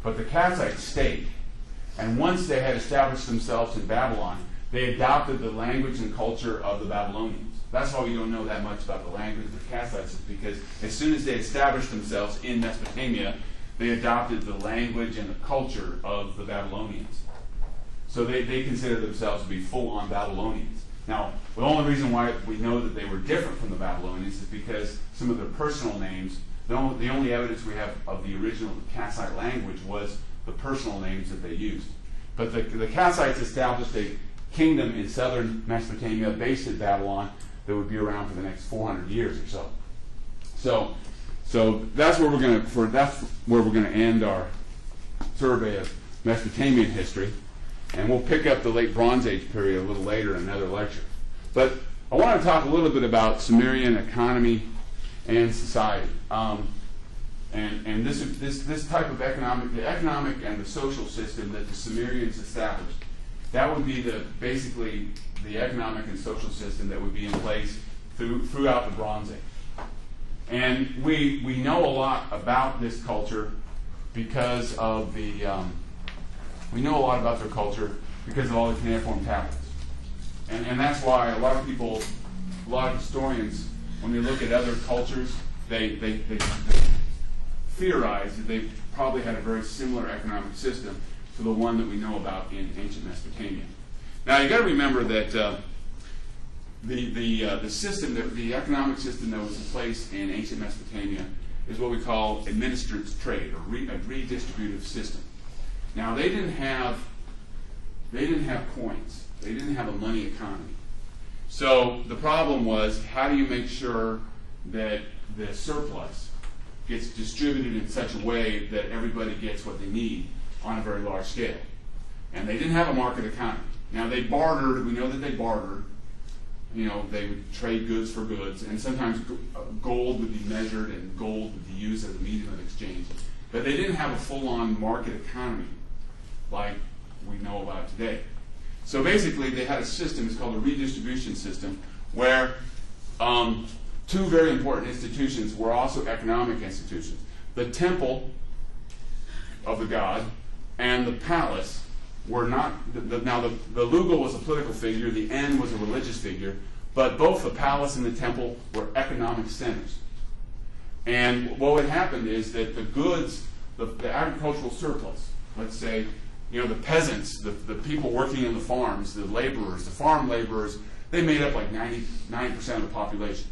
But the Kassites stayed. And once they had established themselves in Babylon, they adopted the language and culture of the Babylonians. That's why we don't know that much about the language of the Kassites, is because as soon as they established themselves in Mesopotamia, they adopted the language and the culture of the Babylonians. So they consider themselves to be full-on Babylonians. Now, the only reason why we know that they were different from the Babylonians is because some of their personal names, the only evidence we have of the original Kassite language was the personal names that they used. But the Kassites established a kingdom in southern Mesopotamia based at Babylon that would be around for the next 400 years or so. So that's where we're going to end our survey of Mesopotamian history, and we'll pick up the late Bronze Age period a little later in another lecture. But I want to talk a little bit about Sumerian economy and society, and this type of the economic and the social system that the Sumerians established. That would be basically the economic and social system that would be in place throughout the Bronze Age. And we know a lot about this culture because of we know a lot about their culture because of all the cuneiform tablets. And that's why a lot of historians, when they look at other cultures, they theorize that they probably had a very similar economic system to the one that we know about in ancient Mesopotamia. Now you've got to remember that the system, the economic system that was in place in ancient Mesopotamia is what we call administrative trade, or a redistributive system. Now they didn't have coins. They didn't have a money economy. So the problem was, how do you make sure that the surplus gets distributed in such a way that everybody gets what they need on a very large scale? And they didn't have a market economy. Now they bartered. We know that they bartered. You know, they would trade goods for goods, and sometimes gold would be measured and gold would be used as a medium of exchange. But they didn't have a full-on market economy like we know about today. So basically, they had a system, it's called a redistribution system, where two very important institutions were also economic institutions. The temple of the god and the palace were not, now the Lugal was a political figure, the En was a religious figure, but both the palace and the temple were economic centers. And what would happen is that the goods, the agricultural surplus, let's say, the peasants, the people working in the farms, the laborers, the farm laborers, they made up like 90% of the population.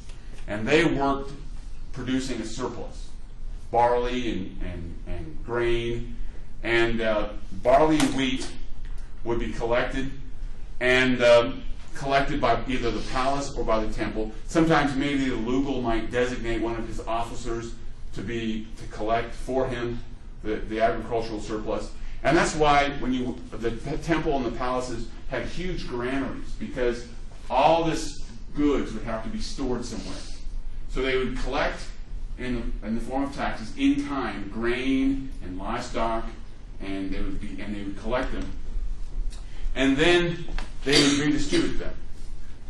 And they worked producing a surplus, barley and grain, and barley and wheat would be collected, and collected by either the palace or by the temple. Sometimes maybe the Lugal might designate one of his officers to collect for him the agricultural surplus. And that's why when the temple and the palaces had huge granaries, because all this goods would have to be stored somewhere. So they would collect in the form of taxes in kind, grain and livestock, and they would collect them, and then they would redistribute them,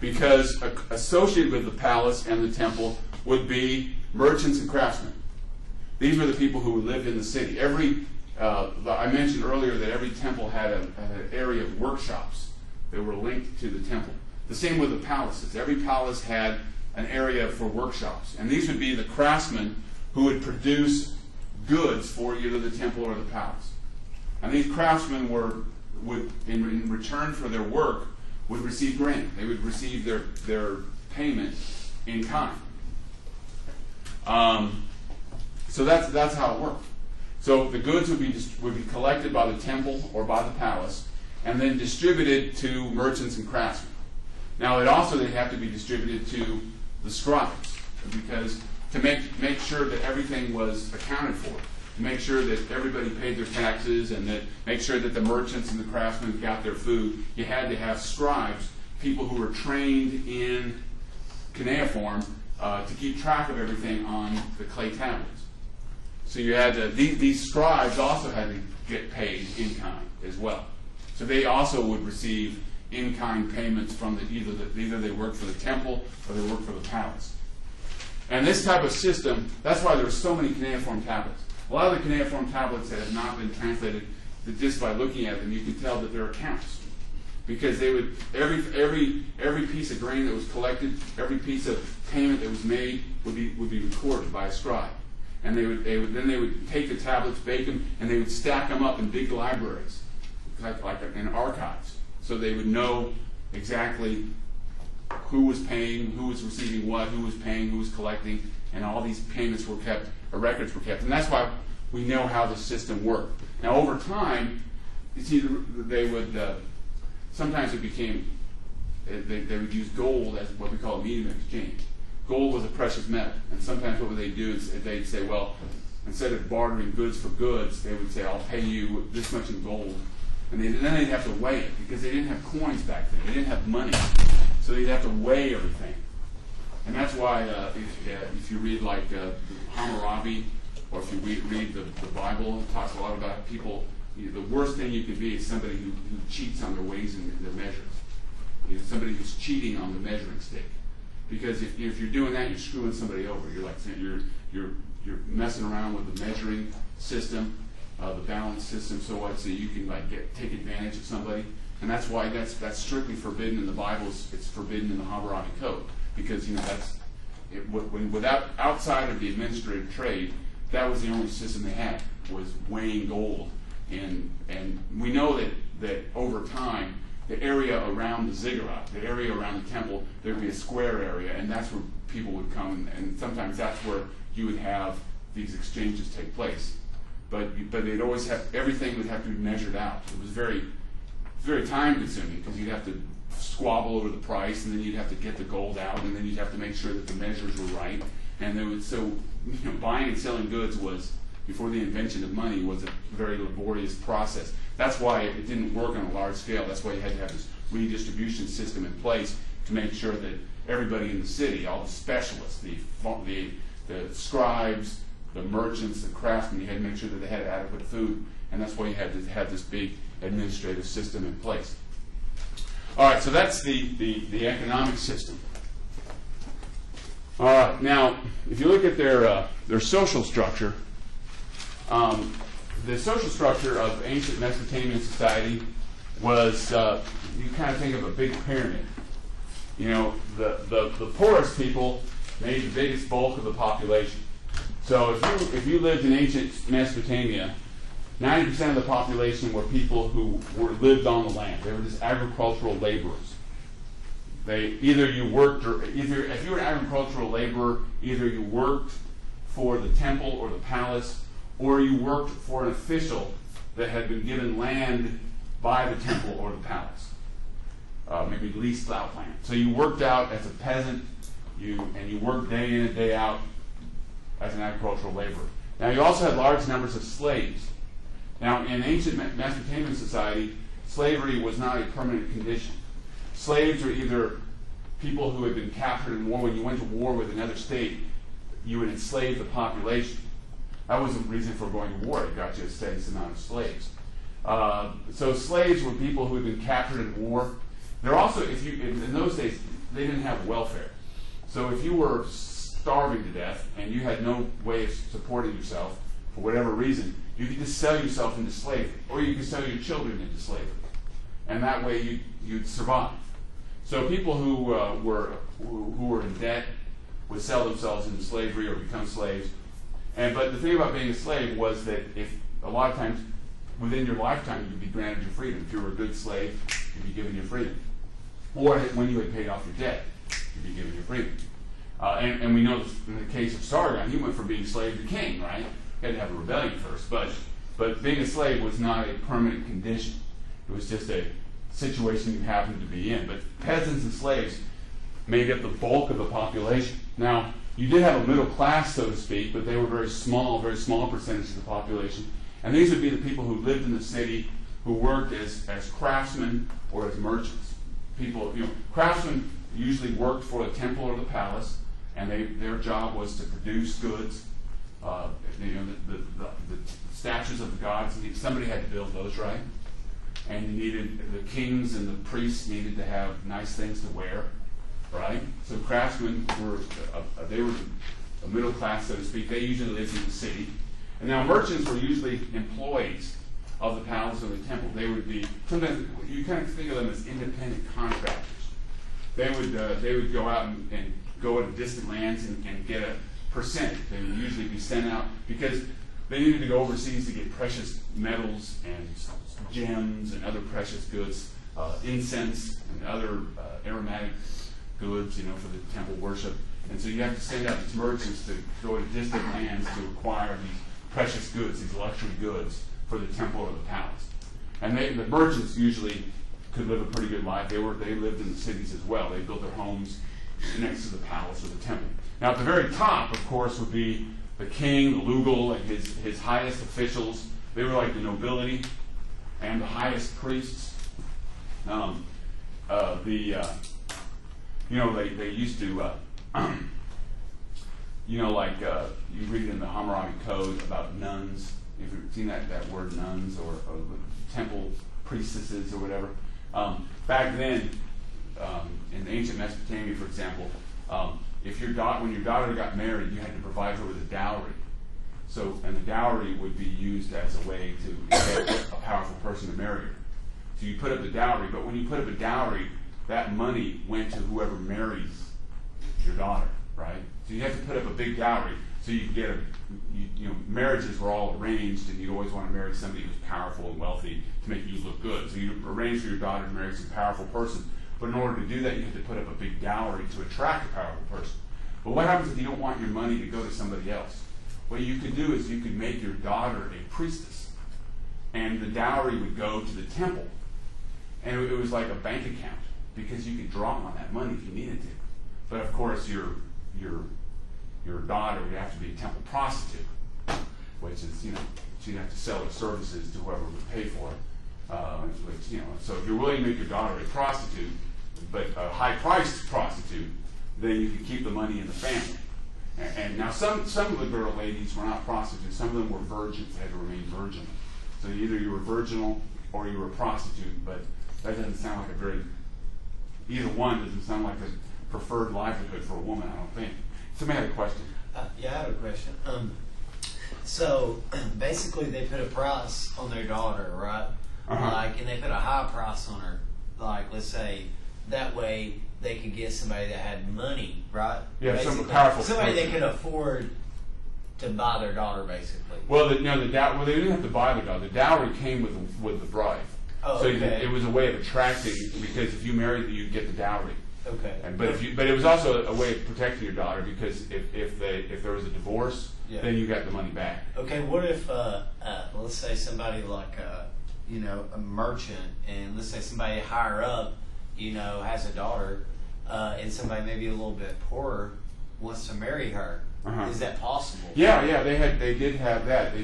because associated with the palace and the temple would be merchants and craftsmen. These were the people who lived in the city. I mentioned earlier that every temple had an area of workshops that were linked to the temple. The same with the palaces. Every palace had an area for workshops, and these would be the craftsmen who would produce goods for either the temple or the palace. And these craftsmen would in return for their work, would receive grain. They would receive their payment in kind. So that's how it worked. So the goods would be collected by the temple or by the palace, and then distributed to merchants and craftsmen. Now they'd have to be distributed to the scribes, because to make sure that everything was accounted for, to make sure that everybody paid their taxes, and that make sure that the merchants and the craftsmen got their food, you had to have scribes, people who were trained in cuneiform to keep track of everything on the clay tablets. So you had these scribes also had to get paid in kind as well. So they also would receive in-kind payments from either they worked for the temple or they worked for the palace. And this type of system, that's why there were so many cuneiform tablets. A lot of the cuneiform tablets that have not been translated, that just by looking at them you can tell that they're accounts. Because they would, every piece of grain that was collected, every piece of payment that was made would be recorded by a scribe. And then they would take the tablets, bake them, and they would stack them up in big libraries, like in archives. So they would know exactly who was paying, who was receiving what, who was paying, who was collecting, and all these payments were kept, or records were kept. And that's why we know how the system worked. Now over time, you see, they would, sometimes it became, they would use gold as what we call a medium of exchange. Gold was a precious metal, and sometimes what would they do is they'd say, well, instead of bartering goods for goods, they would say, I'll pay you this much in gold. And then they'd have to weigh it, because they didn't have coins back then. They didn't have money. So they'd have to weigh everything. And that's why if you read like Hammurabi, or if you read the Bible, it talks a lot about people, the worst thing you can be is somebody who cheats on their weighs and their measures. Somebody who's cheating on the measuring stick. Because if you're doing that, you're screwing somebody over. You're like you're messing around with the measuring system, the balance system, so you can take advantage of somebody. And that's why that's strictly forbidden in the Bible. It's forbidden in the Hammurabi Code, because without outside of the administrative trade, that was the only system they had, was weighing gold. And we know that over time, the area around the ziggurat, the area around the temple, there would be a square area, and that's where people would come, and sometimes that's where you would have these exchanges take place. But they'd always have, everything would have to be measured out. It was very, very time consuming, because you'd have to squabble over the price, and then you'd have to get the gold out, and then you'd have to make sure that the measures were right. And buying and selling goods was, before the invention of money, was a very laborious process. That's why it didn't work on a large scale. That's why you had to have this redistribution system in place to make sure that everybody in the city, all the specialists, the scribes, the merchants, the craftsmen, you had to make sure that they had adequate food, and that's why you had to have this big administrative system in place. All right, so that's the economic system. All right, now if you look at their social structure, the social structure of ancient Mesopotamian society was, you kind of think of a big pyramid. The poorest people made the biggest bulk of the population. So if you lived in ancient Mesopotamia, 90% of the population were people who lived on the land. They were just agricultural laborers. If you were an agricultural laborer, either you worked for the temple or the palace, or you worked for an official that had been given land by the temple or the palace. maybe leased out land. So you worked out as a peasant, and you worked day in and day out as an agricultural laborer. Now you also had large numbers of slaves. Now in ancient Mesopotamian society, slavery was not a permanent condition. Slaves were either people who had been captured in war. When you went to war with another state, you would enslave the population. That was the reason for going to war. It got you a steady amount of slaves. So slaves were people who had been captured in war. They're also, in those days, they didn't have welfare. So if you were starving to death and you had no way of supporting yourself for whatever reason, you could just sell yourself into slavery, or you could sell your children into slavery, and that way you'd survive. So people who were in debt would sell themselves into slavery or become slaves. But the thing about being a slave was that if a lot of times within your lifetime you'd be granted your freedom. If you were a good slave, you'd be given your freedom. Or when you had paid off your debt, you'd be given your freedom. And we know in the case of Sargon, he went from being slave to king, right? He had to have a rebellion first, but being a slave was not a permanent condition. It was just a situation you happened to be in. But peasants and slaves made up the bulk of the population. Now, you did have a middle class, so to speak, but they were very small percentage of the population. And these would be the people who lived in the city, who worked as craftsmen or as merchants. Craftsmen usually worked for the temple or the palace, and their job was to produce goods. The statues of the gods, somebody had to build those, right? And the kings and the priests needed to have nice things to wear, right? So craftsmen were a middle class, so to speak. They usually lived in the city. And now merchants were usually employees of the palace or the temple. They would be, sometimes you kind of think of them as independent contractors. They would go out and go to distant lands and get a percent. They would usually be sent out because they needed to go overseas to get precious metals and gems and other precious goods, incense and other aromatic goods, for the temple worship. And so you have to send out these merchants to go to distant lands to acquire these precious goods, these luxury goods for the temple or the palace. And the merchants usually could live a pretty good life. They lived in the cities as well. They built their homes next to the palace or the temple. Now at the very top, of course, would be the king, the Lugal, and his highest officials. They were like the nobility and the highest priests. They used to, you read in the Hammurabi Code about nuns. If you've seen that word nuns or temple priestesses or whatever. Back then, in ancient Mesopotamia, for example, when your daughter got married, you had to provide her with a dowry. And the dowry would be used as a way to get a powerful person to marry her. So you put up the dowry, but when you put up a dowry, that money went to whoever marries your daughter, right? So you have to put up a big dowry so you could get marriages were all arranged, and you always want to marry somebody who's powerful and wealthy to make you look good. So you arrange for your daughter to marry some powerful person. But in order to do that, you have to put up a big dowry to attract a powerful person. But what happens if you don't want your money to go to somebody else? What you could do is you could make your daughter a priestess, and the dowry would go to the temple. And it was like a bank account, because you could draw on that money if you needed to. But of course, your daughter would have to be a temple prostitute, which is, she'd have to sell her services to whoever would pay for it. So if you're willing to make your daughter a prostitute, but a high-priced prostitute, then you could keep the money in the family. And now some of the girl ladies were not prostitutes. Some of them were virgins. They had to remain virginal. So either you were virginal or you were a prostitute, but that doesn't sound like either one doesn't sound like a preferred livelihood for a woman, I don't think. Somebody had a question. Yeah, I have a question. So basically they put a price on their daughter, right? Uh-huh. And they put a high price on her. Let's say that way they could get somebody that had money, right? Yeah, basically, some powerful somebody person. they could afford to buy their daughter, basically. Well, they didn't have to buy the dowry. The dowry came with the bride. Oh, so okay. it was a way of attracting, because if you married, you'd get the dowry. Okay. But it was also a way of protecting your daughter, because if there was a divorce, Yeah. then you got the money back. Okay, what if, let's say somebody like, a merchant, and let's say somebody higher up, has a daughter, and somebody maybe a little bit poorer wants to marry her. Is that possible? Yeah, they did have that.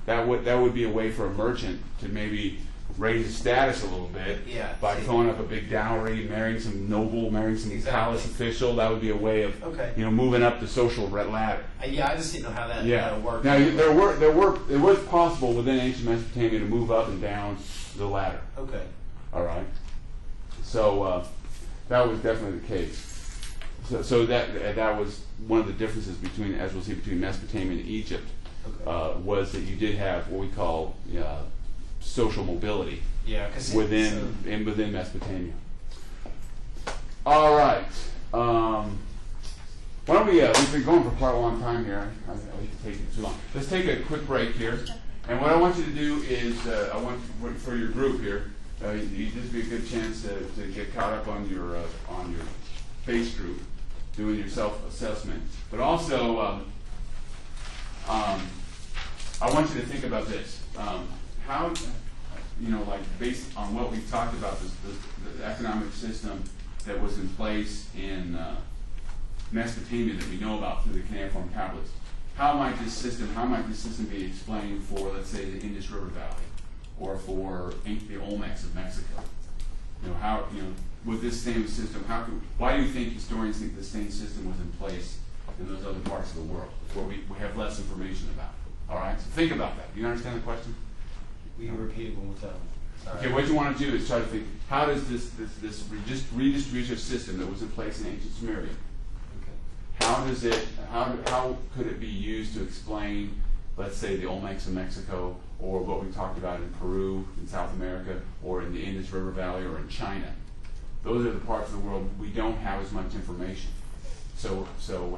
That would be a way for a merchant to maybe raise his status a little bit by throwing up a big dowry, marrying some noble, marrying some palace official. That would be a way of moving up the social ladder. I just didn't know how that worked. Now it was possible within ancient Mesopotamia to move up and down the ladder. Okay. All right. So that was definitely the case. So that was one of the differences between, as we'll see, between Mesopotamia and Egypt, was that you did have what we call social mobility within Mesopotamia. All right. Why don't we? We've been going for quite a long time here. I hate to take it too long. Let's take a quick break here. And what I want you to do is, I want for your group here, this would be a good chance to get caught up on your base group, doing your self-assessment. But also, I want you to think about this. How, based on what we've talked about, the economic system that was in place in Mesopotamia that we know about through the cuneiform tablets, how might this system be explained for, let's say, the Indus River Valley, or for the Olmecs of Mexico? With this same system, why do you think historians think the same system was in place in those other parts of the world, where we have less information about? All right, so think about that. Do you understand the question? Will you repeat it one more time? Sorry. Okay, what you want to do is try to think, how does this redistributive system that was in place in ancient Sumeria, how could it be used to explain, let's say, the Olmecs of Mexico, or what we talked about in Peru, in South America, or in the Indus River Valley, or in China? Those are the parts of the world we don't have as much information. So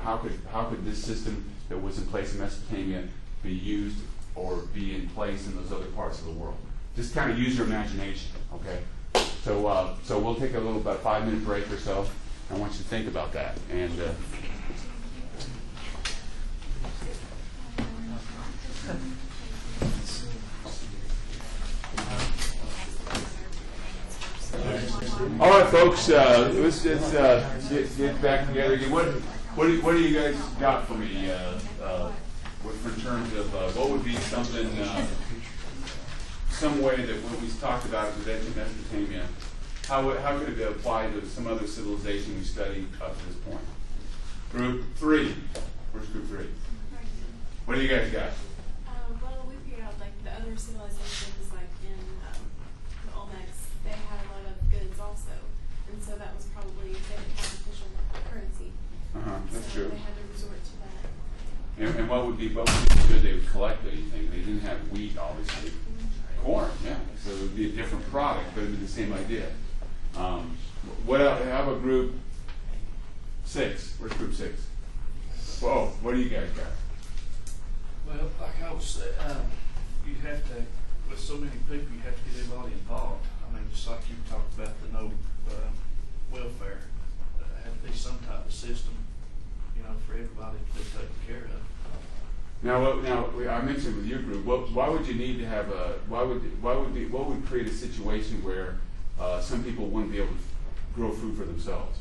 how could this system that was in place in Mesopotamia be used or be in place in those other parts of the world? Just kind of use your imagination, okay? So we'll take a little, about 5-minute break or so. I want you to think about that. And all right, folks. Let's just get back together again. What do you guys got for me? In terms of what would be something, some way that what we talked about with ancient Mesopotamia, how could it be applied to some other civilization we studied up to this point? Group 3. Where's group 3? What do you guys got? Well, we figured out like the other civilizations, like in the Olmecs, they had a lot of goods also, and so that was probably, they didn't have official currency. That's so true. They had to resort to that. And what would be the good they would collect anything? They didn't have wheat, obviously. Corn, yeah. So it would be a different product, but it would be the same idea. What else? How about group 6? Where's group 6? Whoa, what do you guys got? Well, like I was saying, you have to, with so many people, you have to get everybody involved. I mean, just like you talked about the no welfare, had to be some type of system, for everybody to be taken care of. Now, I mentioned with your group, why would you need to have what would create a situation where some people wouldn't be able to grow food for themselves?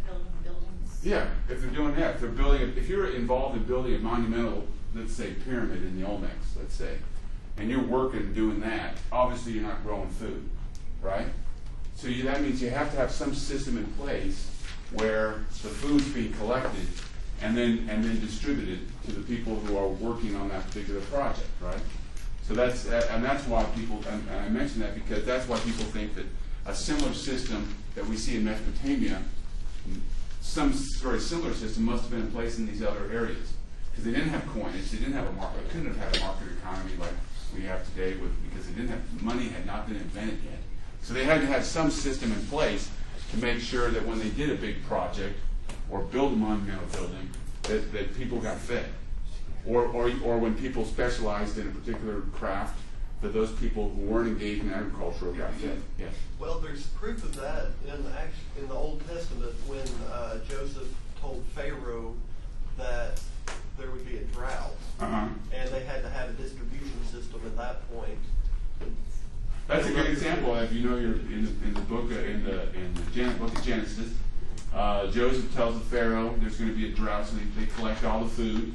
Building buildings. Yeah, if they're doing that, if you're involved in building a monumental, let's say, pyramid in the Olmecs, let's say, and you're working doing that, obviously you're not growing food, right? So that means you have to have some system in place where the food's being collected and then distributed to the people who are working on that particular project, right? So that's why people, and I mention that because that's why people think that a similar system that we see in Mesopotamia, some very similar system must have been in place in these other areas. Because they didn't have coinage, they didn't have a market, they couldn't have had a market economy like we have today because they didn't have, money had not been invented yet. So they had to have some system in place to make sure that when they did a big project or build a monumental building, that people got fed. Or when people specialized in a particular craft, that those people who weren't engaged in agriculture got fed. Yes? Well, there's proof of that in the Old Testament when Joseph told Pharaoh that there would be a drought, and they had to have a distribution system at that point. That's a good example. If you know you're in the book book of Genesis, Joseph tells the Pharaoh there's going to be a drought, so they collect all the food,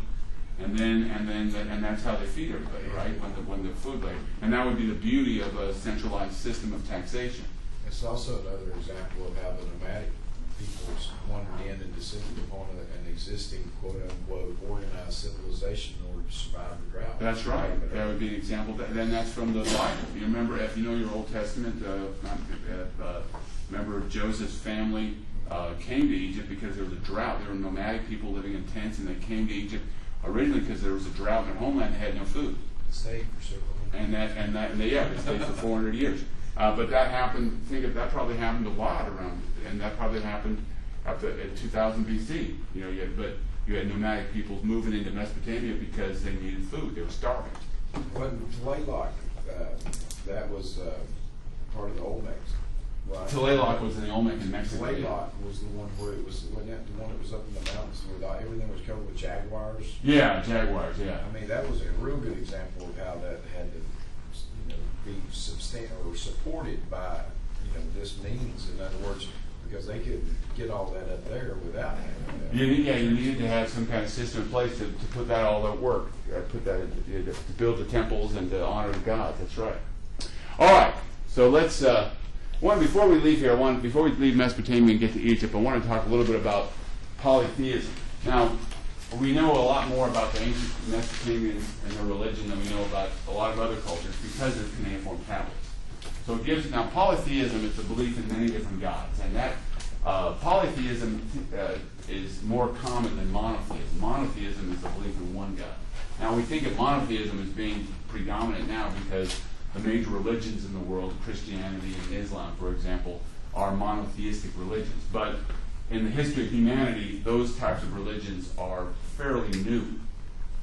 and that's how they feed everybody, right? When the food later, and that would be the beauty of a centralized system of taxation. It's also another example of how the nomadic peoples wandered in and descended upon an existing quote-unquote organized civilization in order to survive the drought. That's right. That would be an example. Then that's from the Bible. You remember, if you know your Old Testament, remember Joseph's family came to Egypt because there was a drought. There were nomadic people living in tents, and they came to Egypt originally because there was a drought in their homeland. They had no food. Stayed for several hundred They stayed for 400 years. But that happened. That probably happened a lot around, and that probably happened up to 2000 BC. But you had nomadic peoples moving into Mesopotamia because they needed food. They were starving. But Tlaloc, that was part of the Olmecs, right? Tlaloc was in the Olmec in Mexico. Tlaloc was the one where it was, wasn't that the one that was up in the mountains where everything was covered with jaguars? Yeah, jaguars. Yeah. I mean, that was a real good example of how that had to, be supported by, this means. In other words, because they could get all that up there without having that. You needed to have some kind of system in place to put that all at work, to build the temples and to honor the gods. That's right. All right. So let's before we leave here, before we leave Mesopotamia and get to Egypt, I want to talk a little bit about polytheism. Now, we know a lot more about the ancient Mesopotamians and their religion than we know about a lot of other cultures because of cuneiform tablets. So it gives, now polytheism is the belief in many different gods, and that polytheism is more common than monotheism. Monotheism is the belief in one God. Now we think of monotheism as being predominant now because the major religions in the world, Christianity and Islam, for example, are monotheistic religions. But in the history of humanity, those types of religions are fairly new.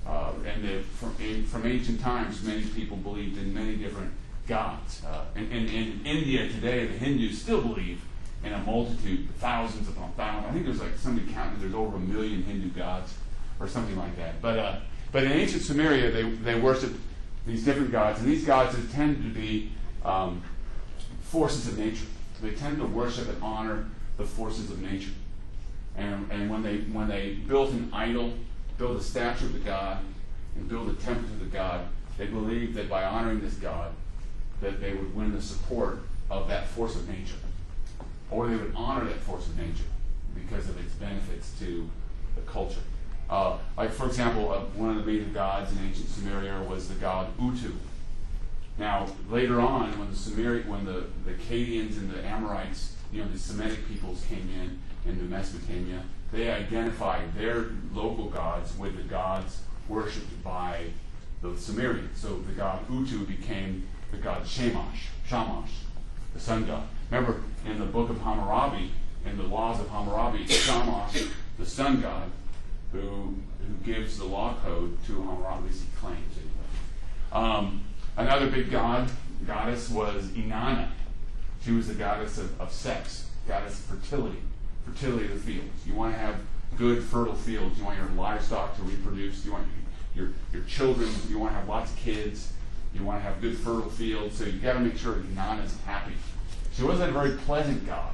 And from ancient times, many people believed in many different gods. In India today, the Hindus still believe in a multitude, thousands upon thousands. I think there's somebody counting, there's over 1 million Hindu gods or something like that. But in ancient Sumeria, they worshiped these different gods, and these gods tended to be forces of nature. They tended to worship and honor the forces of nature. And when they built an idol, built a statue of the god, and built a temple to the god, they believed that by honoring this god, that they would win the support of that force of nature. Or they would honor that force of nature because of its benefits to the culture. For example, one of the major gods in ancient Sumeria was the god Utu. Now, later on, when the Akkadians and the Amorites, the Semitic peoples came into Mesopotamia, they identified their local gods with the gods worshipped by the Sumerians. So the god Utu became the god Shamash, the sun god. Remember, in the book of Hammurabi, in the laws of Hammurabi, Shamash, the sun god, who gives the law code to Hammurabi, at least he claims anyway. Another big goddess was Inanna. She was the goddess of sex, goddess of fertility of the fields. You want to have good, fertile fields. You want your livestock to reproduce. You want your children. You want to have lots of kids. You want to have good, fertile fields. So you've got to make sure that Inanna is happy. She wasn't a very pleasant god.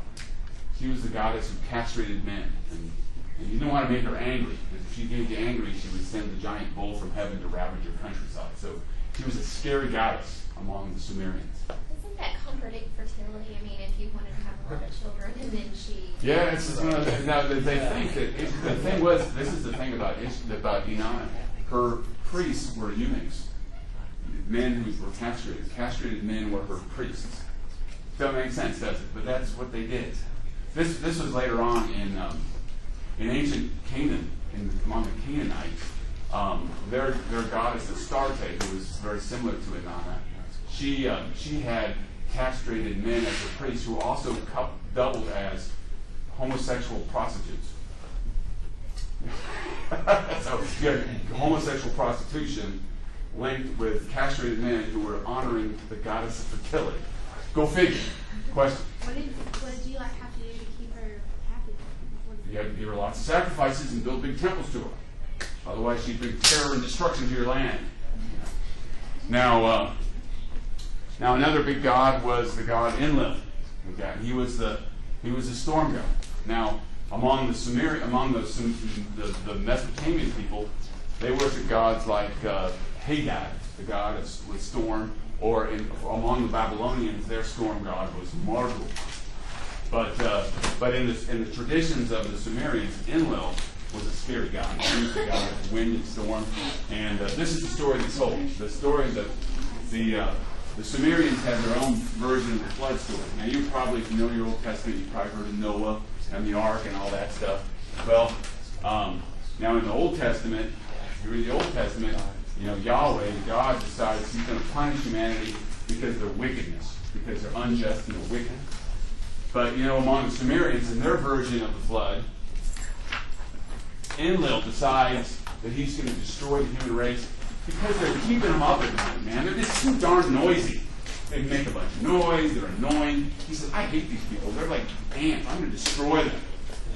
She was the goddess who castrated men. And you didn't want to make her angry, because if she made you angry, she would send the giant bull from heaven to ravage your countryside. So she was a scary goddess among the Sumerians. Doesn't that contradict fertility? I mean, if you wanted to have a lot of children and then she... Yeah, it's just now they think that the thing was, this is the thing about Inanna. Her priests were eunuchs. Men who were castrated. Castrated men were her priests. Doesn't make sense, does it? But that's what they did. This was later on in ancient Canaan, among the Canaanites. Their goddess Astarte, who was very similar to Inanna, she had castrated men as her priests who also doubled as homosexual prostitutes. So you had homosexual prostitution linked with castrated men who were honoring the goddess of fertility. Go figure. Question. What did you have to do to keep her happy? You had to give her lots of sacrifices and build big temples to her. Otherwise, she'd bring terror and destruction to your land. Now, Now another big god was the god Enlil. Okay, he was the storm god. Now among the Mesopotamian people, they worship gods like Hadad, the god of storm, or among the Babylonians, their storm god was Marduk. But in the traditions of the Sumerians, Enlil was a scary god. He was the god of wind and storm. And this is the story that's told. The story that the Sumerians had their own version of the flood story. Now you probably, if you know your Old Testament, you've probably heard of Noah and the ark and all that stuff. Well, now in the Old Testament, if you read the Old Testament, Yahweh, God, decides he's going to punish humanity because of their wickedness, because they're unjust and they're wicked. But, among the Sumerians, in their version of the flood, Enlil decides that he's going to destroy the human race because they're keeping them up at night, man. They're just too darn noisy. They make a bunch of noise. They're annoying. He says, I hate these people. They're like ants. I'm going to destroy them.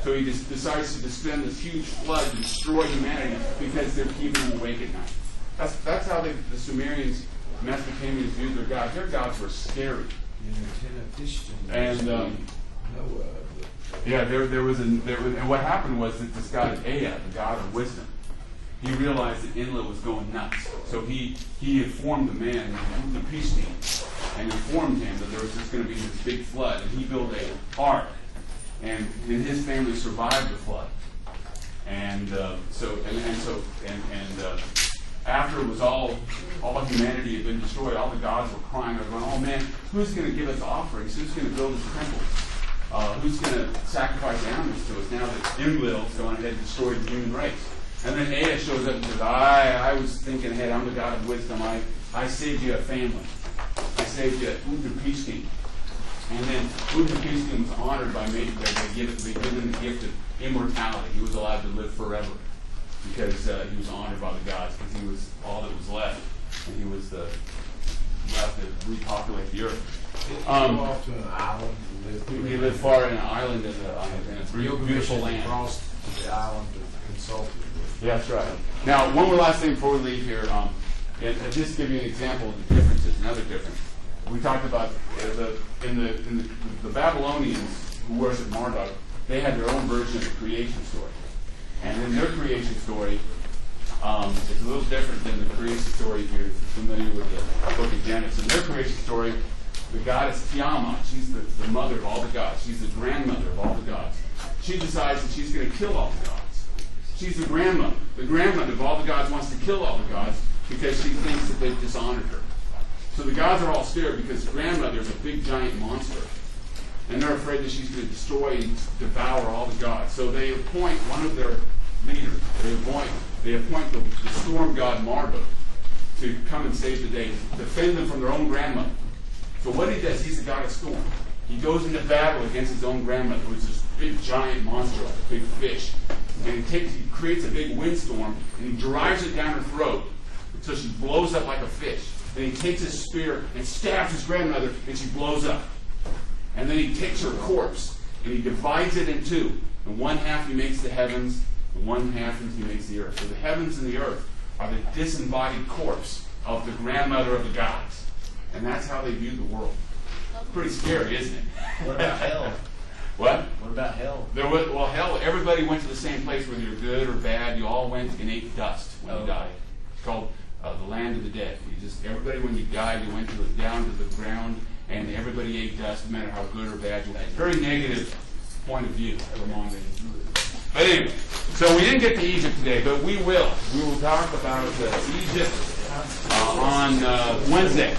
So he just decides to send this huge flood to destroy humanity because they're keeping them awake at night. That's how the Sumerians, Mesopotamians viewed their gods. Their gods were scary. And and what happened was that this god Ea, the god of wisdom, he realized that Enlil was going nuts. So he informed the man, the peace team, and informed him that there was just going to be this big flood, and he built an ark, and his family survived the flood. And after it was all humanity had been destroyed, all the gods were crying. They were going, oh man, who's going to give us offerings? Who's going to build us temples? Who's going to sacrifice animals to us now that Enlil's gone ahead and destroyed the human race? And then Ea shows up and says, I was thinking ahead. I'm the god of wisdom. I saved you a family. I saved you Utnapishtim. And then Utnapishtim was honored by they give him the gift of immortality. He was allowed to live forever because he was honored by the gods, because he was all that was left, and he was left to repopulate the earth. Off to an island. He lived far in an island in a beautiful land. Across the island to consult with. Yeah, that's right. Now, one more last thing before we leave here, and just to give you an example of the differences, another difference. We talked about the Babylonians who worshiped Marduk. They had their own version of the creation story, and in their creation story, it's a little different than the creation story if you're familiar with the book of Genesis. In their creation story, the goddess Tiamat, she's the mother of all the gods. She's the grandmother of all the gods. She decides that she's going to kill all the gods. She's the grandmother. The grandmother of all the gods wants to kill all the gods because she thinks that they've dishonored her. So the gods are all scared because the grandmother is a big giant monster. And they're afraid that she's going to destroy and devour all the gods. So they appoint one of their leaders. They appoint the storm god Marduk to come and save the day, defend them from their own grandmother. So what he does, he's the god of storm. He goes into battle against his own grandmother, who's this big giant monster, like a big fish. And he creates a big windstorm, and he drives it down her throat until she blows up like a fish. Then he takes his spear and stabs his grandmother, and she blows up. And then he takes her corpse, and he divides it in two. In one half he makes the heavens, and one half he makes the earth. So the heavens and the earth are the disembodied corpse of the grandmother of the gods. And that's how they view the world. Pretty scary, isn't it? What about hell? What? What about hell? Hell, everybody went to the same place, whether you're good or bad. You all went and ate dust when you died. It's called the land of the dead. Everybody, when you died, you went down to the ground, and everybody ate dust, no matter how good or bad you were. Very negative point of view among the. But anyway, so we didn't get to Egypt today, but we will. We will talk about Egypt on Wednesday.